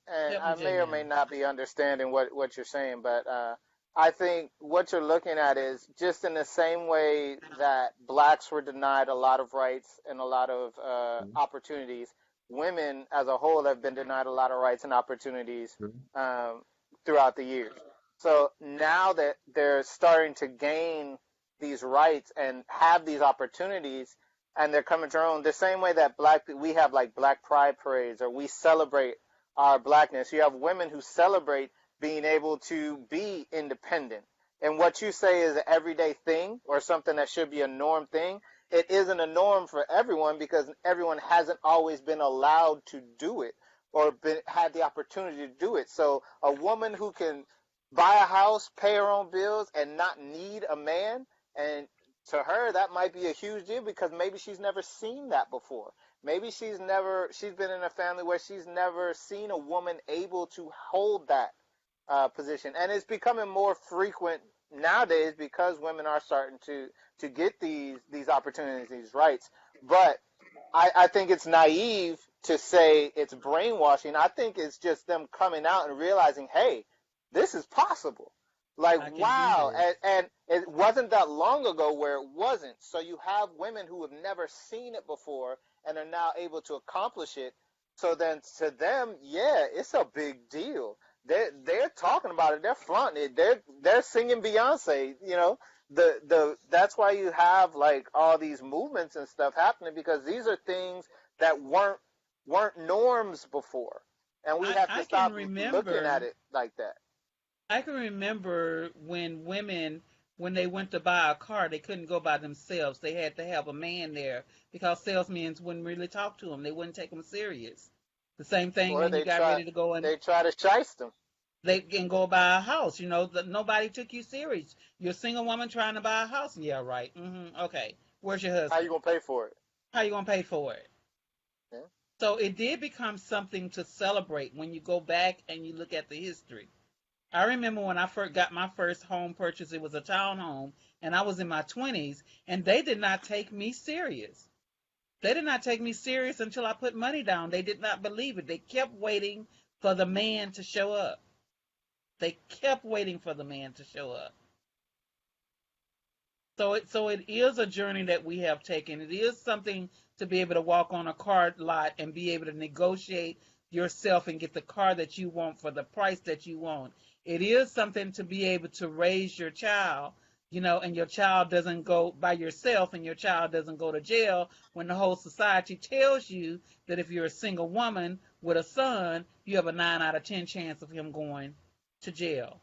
Help me, I may or J-Man. may not be understanding what you're saying, but I think what you're looking at is just in the same way that blacks were denied a lot of rights and a lot of opportunities, women as a whole have been denied a lot of rights and opportunities throughout the years. So now that they're starting to gain these rights and have these opportunities, and they're coming to their own, the same way that we have like Black Pride parades, or we celebrate our blackness. You have women who celebrate being able to be independent. And what you say is an everyday thing or something that should be a norm thing. It isn't a norm for everyone because everyone hasn't always been allowed to do it or had the opportunity to do it. So a woman who can buy a house, pay her own bills, and not need a man, and to her that might be a huge deal because maybe she's never seen that before. Maybe she's been in a family where she's never seen a woman able to hold that position. And it's becoming more frequent nowadays because women are starting to get these opportunities, these rights. But I think it's naive to say it's brainwashing. I think it's just them coming out and realizing, hey, this is possible. I Like, can wow. do this. And it wasn't that long ago where it wasn't. So you have women who have never seen it before and are now able to accomplish it. So then to them, yeah, it's a big deal. They're talking about it. They're flaunting it. They're singing Beyonce. You know, that's why you have like all these movements and stuff happening because these are things that weren't norms before, and we have to I stop can looking at remember. it like that. I can remember when women, when they went to buy a car, they couldn't go by themselves. They had to have a man there because salesmen wouldn't really talk to them. They wouldn't take them serious. The same thing Or when you got ready to go and they try to shiest them. they can go buy a house. You know, nobody took you serious. You're a single woman trying to buy a house. Yeah, right. Okay. Where's your How you husband? gonna pay for it? How you gonna pay for it? Yeah. So it did become something to celebrate when you go back and you look at the history. I remember when I first got my first home purchase, it was a townhome, and I was in my 20s, and they did not take me serious. They did not take me serious until I put money down. They did not believe it. They kept waiting for the man to show up. They kept waiting for the man to show up. So it is a journey that we have taken. It is something to be able to walk on a car lot and be able to negotiate yourself and get the car that you want for the price that you want. It is something to be able to raise your child, you know, and your child doesn't go by yourself and your child doesn't go to jail when the whole society tells you that if you're a single woman with a son, you have a 9 out of 10 chance of him going to jail.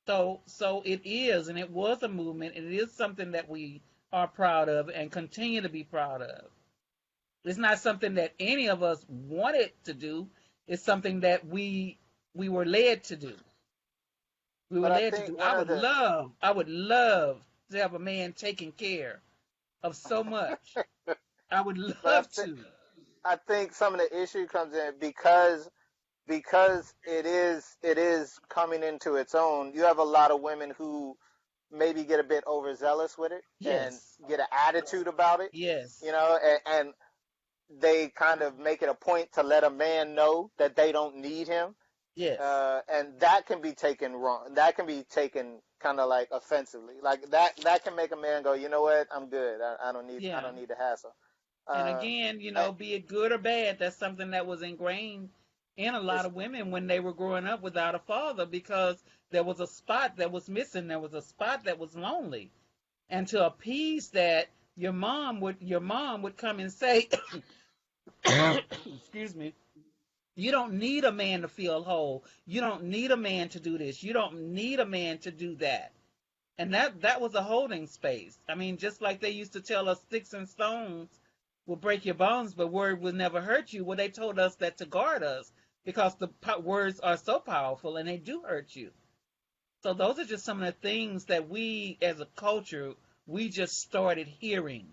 So it is, and it was a movement. It is something that we are proud of and continue to be proud of. It's not something that any of us wanted to do. It's something that we were led to do. We were But I led to think do. one of the I would love to have a man taking care of so much. I would but love to. I think some of the issue comes in because it is coming into its own. You have a lot of women who maybe get a bit overzealous with it and Yes. get an attitude about it, Yes. and they kind of make it a point to let a man know that they don't need him, Yes. and that can be taken wrong. That can be taken kind of like offensively. Like that can make a man go, you know what, I'm good. I don't need Yeah. the hassle. And Uh, again, I- be it good or bad, that's something that was ingrained in a lot it's of women when they were growing up without a father because there was a spot that was missing, there was a spot that was lonely. And to appease that, your mom would come and say, excuse me, you don't need a man to feel whole. You don't need a man to do this. You don't need a man to do that. And that was a holding space. I mean, just like they used to tell us sticks and stones will break your bones, but word will never hurt you. Well, they told us that to guard us because the words are so powerful and they do hurt you. So those are just some of the things that we as a culture, we just started hearing.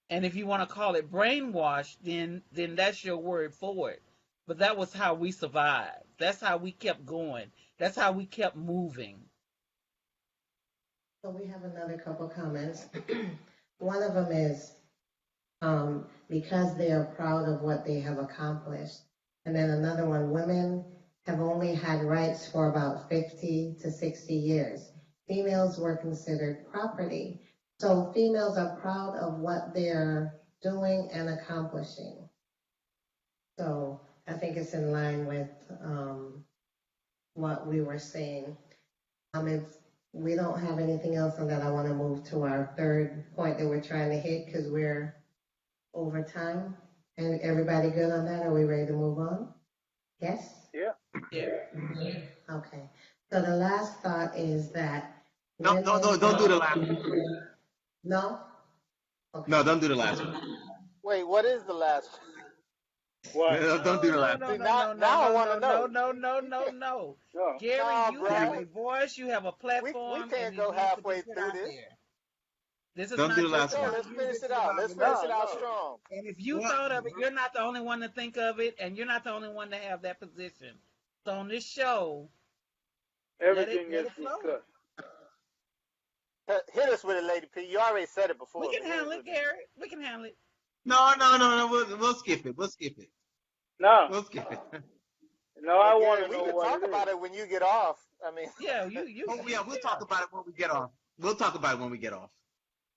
And if you want to call it brainwash, then that's your word for it. But that was how we survived. That's how we kept going. That's how we kept moving. So we have another couple comments. One of them is because they are proud of what they have accomplished. And then another one, women have only had rights for about 50 to 60 years. Females were considered property. So females are proud of what they're doing and accomplishing. So I think it's in line with what we were saying. If we don't have anything else on that, I want to move to our third point that we're trying to hit because we're over time. And everybody good on that? Are we ready to move on? Yes? Yeah. Yeah. Okay. So the last thought is that No, women. don't do the last one. No? Okay. No, don't do the last one. Wait, what is the last one? What? Don't do the No, last no, one. See, no, no, now I no, want no, to no, know. no, no, no, no. No. Gary, Nah, you have bruh. a voice, you have a We platform, can't and it go needs to be halfway put through out this. there. This is Don't do not the Let's just last go. one. about Let's you. finish This it is out. about Let's finish No, it everybody. out no. strong. And if you What? thought of it, you're not the only one to think of it, and you're not the only one to have that position. So on this show, Everything let gets it flow. discussed. Hit us with it, Lady P. You already said it We before, can but hit us handle it, with it. Gary. We can handle it. No. We'll skip it. We'll skip it. No. We'll skip it. No, I But want Gary, to we know can what talk it is. about it when you get off. I mean, Yeah, you. Oh yeah, we'll talk about it when we get off. We'll talk about it when we get off.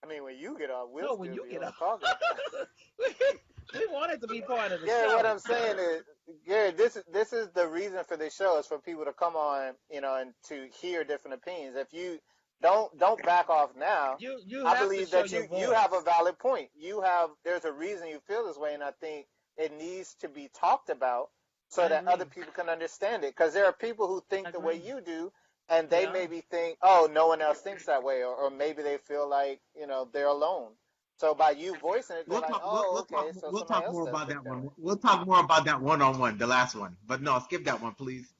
when you get off, we'll No, when still you be get on off. talking. We want it to be part of the Gary, show. what I'm saying is, Gary, this is the reason for this show is for people to come on, and to hear different opinions. If you don't back off now, You I have to believe show that your you have a voice. valid point. There's a reason you feel this way, and I think it needs to be talked about so I that other agree. people can understand it. Because there are people who I think the way agree. you do, and they Yeah. maybe think, oh, no one else thinks that way, or maybe they feel like they're alone. So by you voicing it, they're We'll like, talk. oh, okay, so We'll somebody talk else more does about think that that one. way. We'll talk more about that one-on-one, the last one. But no, skip that one, please.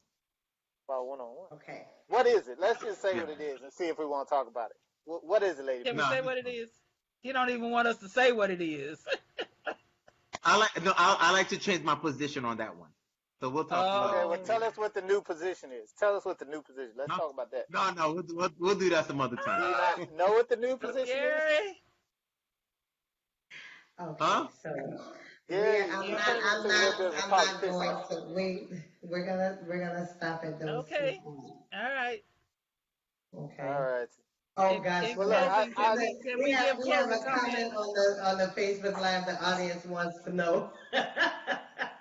About one-on-one. Okay. What is it? Let's just say Yeah. what it is and see if we want to talk about it. What is it, Lady Can P? we No, say what it is? He don't even want us to say what it is. I like to change my position on that one. So we'll talk. Okay, well, Oh. tell us what the new position is. Tell us what the new position. Let's No, talk about that. we'll do that some other Do time. you not know what the new position is? Gary. Okay. Huh? So Yeah, I'm you not. turned into a little bit of a I'm not politician. going to. We're gonna stop at those 2 Okay. points. All right. Okay. All right. Oh In, gosh, in Well, look, closing, I can we we have give we have closing a comment comments? on the Facebook Live. The audience wants to know.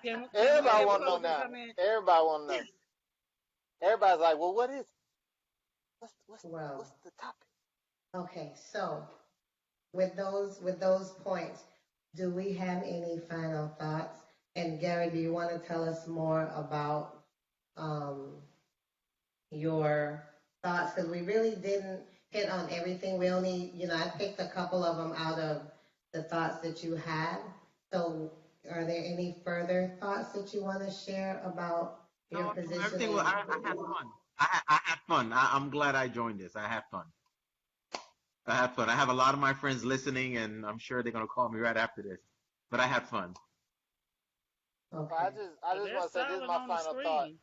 Can we everybody give want to know closing now. comments? Everybody want to know. Everybody's like, well, what is it? Well, What's the topic? okay. So with those points, do we have any final thoughts? And Gary, do you want to tell us more about um, your thoughts? Because we really didn't hit on everything. We only, I picked a couple of them out of the thoughts that you had. So are there any further thoughts that you want to share about your No, position? everything. I had fun. I had fun. I'm glad I joined this. I had fun. I had fun. I have a lot of my friends listening, and I'm sure they're gonna call me right after this. But I had fun. Well, Okay. I just They're want to say this is silent my on the final thought. screen.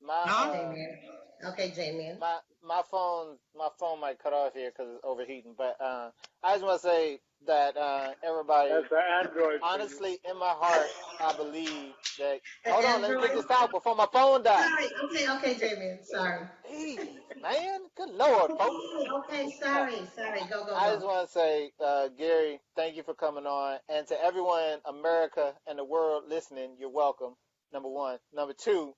My Huh? Damien. Okay, Damien. my phone might cut off here because it's overheating. But I just want to say that everybody, That's an Android for you. honestly, in my heart, I believe that. The Hold on, let me get Android. this out before my phone dies. Sorry. Okay, Damien. Sorry. Jeez, man, good lord, folks. Okay, Uh, sorry. I just Go. want to say, Gary, thank you for coming on, and to everyone in America and the world listening, you're welcome. Number one. Number two,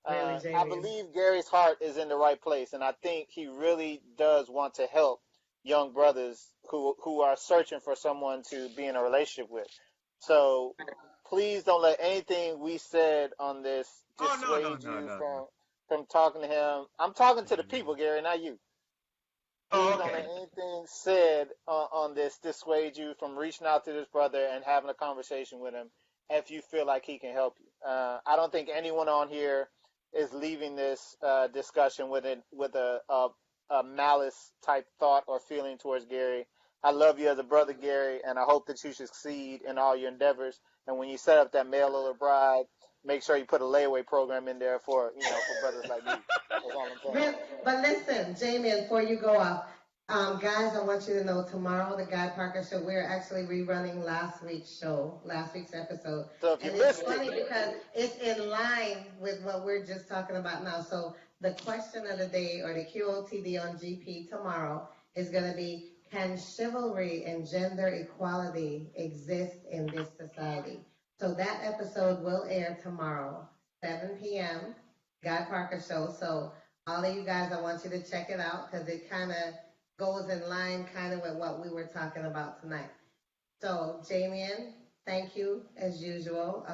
Really, I Damien. believe Gary's heart is in the right place, and I think he really does want to help young brothers who are searching for someone to be in a relationship with. So please don't let anything we said on this Oh, no, no, dissuade no, you no, no. from talking to him. I'm talking to the No, no. people, Gary, not you. Oh, Please don't let okay. anything said on this dissuade you from reaching out to this brother and having a conversation with him if you feel like he can help you. I don't think anyone on here is leaving this discussion with a malice type thought or feeling towards Gary. I love you as a brother, Gary, and I hope that you succeed in all your endeavors. And when you set up that mail order bride, make sure you put a layaway program in there for for brothers like me. That's all I'm saying. But listen, Jamie, before you go off, guys, I want you to know tomorrow, the Guy Parker Show, we're actually rerunning last week's episode. So if you And it's missed it, funny because it's in line with what we're just talking about now. So the question of the day, or the QOTD on GP tomorrow, is going to be, can chivalry and gender equality exist in this society? So that episode will air tomorrow, 7 p.m., Guy Parker Show. So all of you guys, I want you to check it out because it kind of goes in line kind of with what we were talking about tonight. So, Jamien, thank you as usual.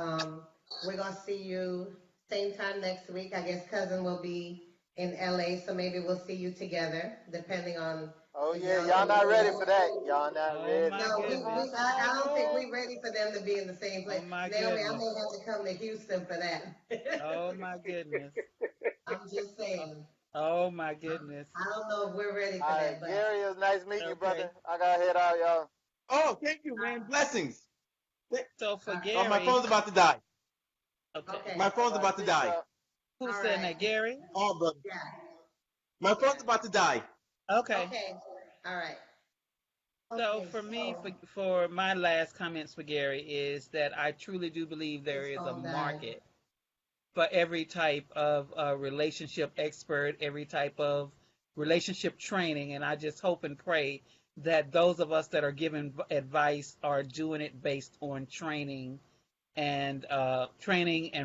We're going to see you same time next week. I guess cousin will be in LA, so maybe we'll see you together, depending on oh if yeah, y'all y'all can not meet ready up. for that. Y'all not Oh ready my No, for goodness. I don't think that. we're ready for them to be in the same place. Oh my Naomi, I goodness. may have to come to Houston for that. Oh my goodness. I'm just saying. Oh my goodness. I don't know if we're ready for All right, that, but Gary, it was nice meeting you, Okay. brother. I gotta head out, y'all. Oh, thank you, man. Blessings. So for Oh, my Gary, phone's about to die. okay. okay. My phone's All right, about to peace die. out. Who's All saying right. that, Gary? Oh, brother. Yeah. My phone's about to die. Okay. Okay. All right. So Okay, for me, so for my last comments for Gary is that I truly do believe there his is a phone died. market for every type of relationship expert, every type of relationship training, and I just hope and pray that those of us that are giving advice are doing it based on training and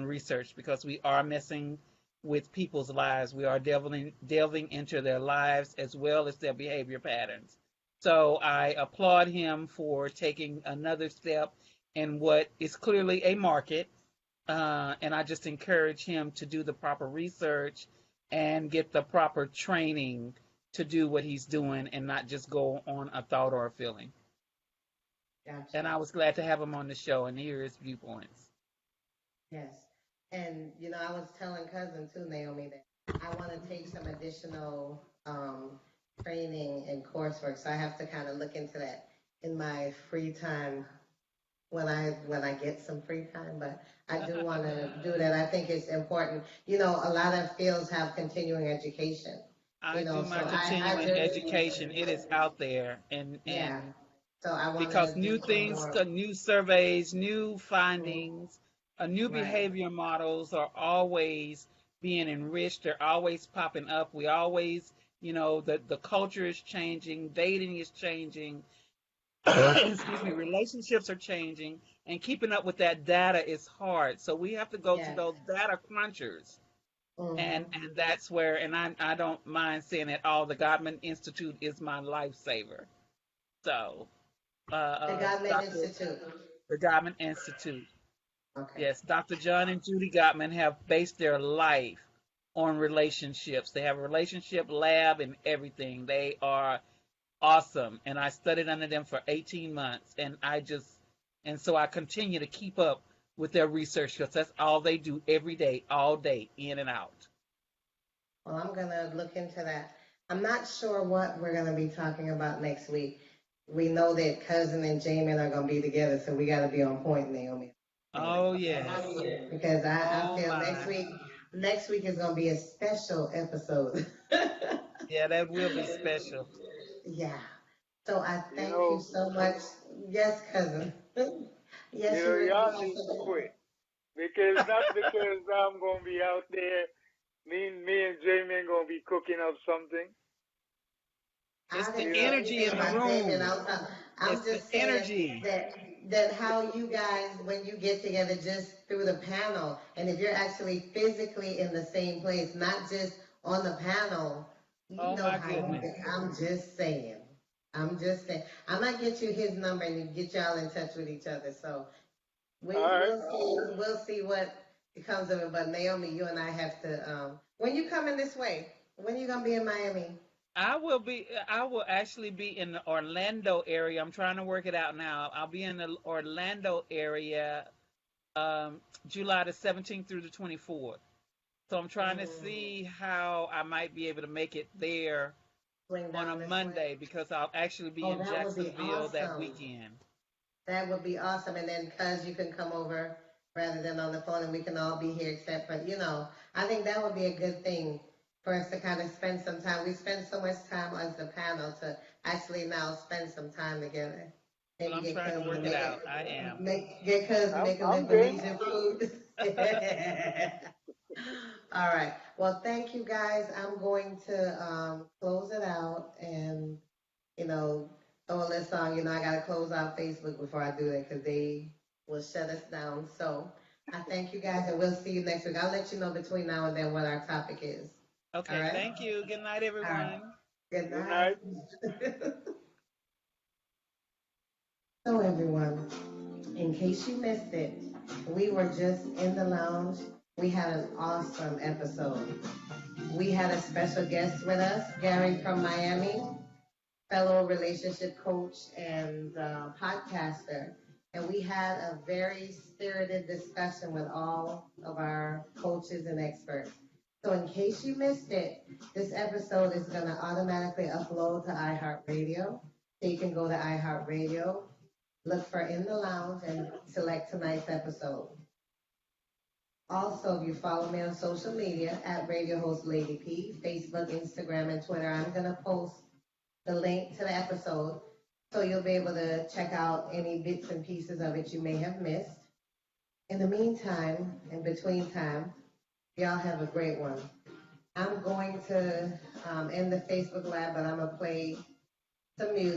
research, because we are messing with people's lives. We are delving into their lives as well as their behavior patterns. So I applaud him for taking another step in what is clearly a market, and I just encourage him to do the proper research and get the proper training to do what he's doing and not just go on a thought or a feeling. Gotcha. And I was glad to have him on the show and hear his viewpoints. Yes. And I was telling cousin too, Naomi, that I want to take some additional training and coursework. So I have to kind of look into that in my free time when I get some free time. But I do want to do that. I think it's important. A lot of fields have continuing education. I do So my I continuing just education. It is out there, and yeah. So I want because to new do some things, more. new surveys, new Mm, findings, new right. behavior models are always being enriched. They're always popping up. We always, the culture is changing, dating is changing, excuse me, relationships are changing, and keeping up with that data is hard. So we have to go to Yes. those data crunchers. And Hmm. that's where, and I don't mind saying it all, the Gottman Institute is my lifesaver. So, The Godman Dr. Institute. the Gottman Institute. Okay. Yes, Dr. John and Judy Gottman have based their life on relationships. They have a relationship lab and everything. They are awesome. And I studied under them for 18 months. And so I continue to keep up with their research because that's all they do every day, all day, in and out. Well, I'm gonna look into that. I'm not sure what we're gonna be talking about next week. We know that cousin and Jamin are gonna be together, so we gotta be on point, Naomi. Oh yes. because I Oh feel my. next week is gonna be a special episode. Yeah, that will be special. Yeah. So I You thank you know, so much. Yes, cousin. Yes, you were y'all going need to to. quit because not because I'm gonna be out there. Me and Jamie gonna be cooking up something. It's I the didn't You say know, energy anything in the about Damien. room. I'm It's the just saying energy. that how you guys, when you get together just through the panel, and if you're actually physically in the same place, not just on the panel, you Oh know my how you goodness. get. I'm just saying. I'm just saying. I might get you his number and get y'all in touch with each other. So all right. we'll see what comes of it. But Naomi, you and I have to. When you coming this way, when you gonna be in Miami? I will actually be in the Orlando area. I'm trying to work it out now. I'll be in the Orlando area July the 17th through the 24th. So I'm trying to Mm, see how I might be able to make it there swing on a down this way. Monday because I'll actually be Oh, in that would be Jacksonville that awesome. weekend. That would be awesome. And then, cuz you can come over rather than on the phone, and we can all be here except for, I think that would be a good thing for us to kind of spend some time. We spend so much time as the panel to actually now spend some time together. Well, Maybe I'm get trying to cuz to work it out. I am. get cuz to make a I'm game. Lebanese food. All right. Well, thank you guys. I'm going to close it out and you know, throw a list song. I got to close out Facebook before I do that because they will shut us down. So I thank you guys and we'll see you next week. I'll let you know between now and then what our topic is. All Okay, right? thank you. Good night, All right. everyone. Good Good night. night. So, everyone, in case you missed it, we were just in the lounge. We had an awesome episode. We had a special guest with us, Gary from Miami, fellow relationship coach and podcaster. And we had a very spirited discussion with all of our coaches and experts. So, in case you missed it, this episode is going to automatically upload to iHeartRadio. So, you can go to iHeartRadio, look for In the Lounge, and select tonight's episode. Also, if you follow me on social media at Radio Host Lady P, Facebook, Instagram, and Twitter, I'm going to post the link to the episode so you'll be able to check out any bits and pieces of it you may have missed. In the meantime, in between time, y'all have a great one. I'm going to end the Facebook Live, but I'm going to play some music.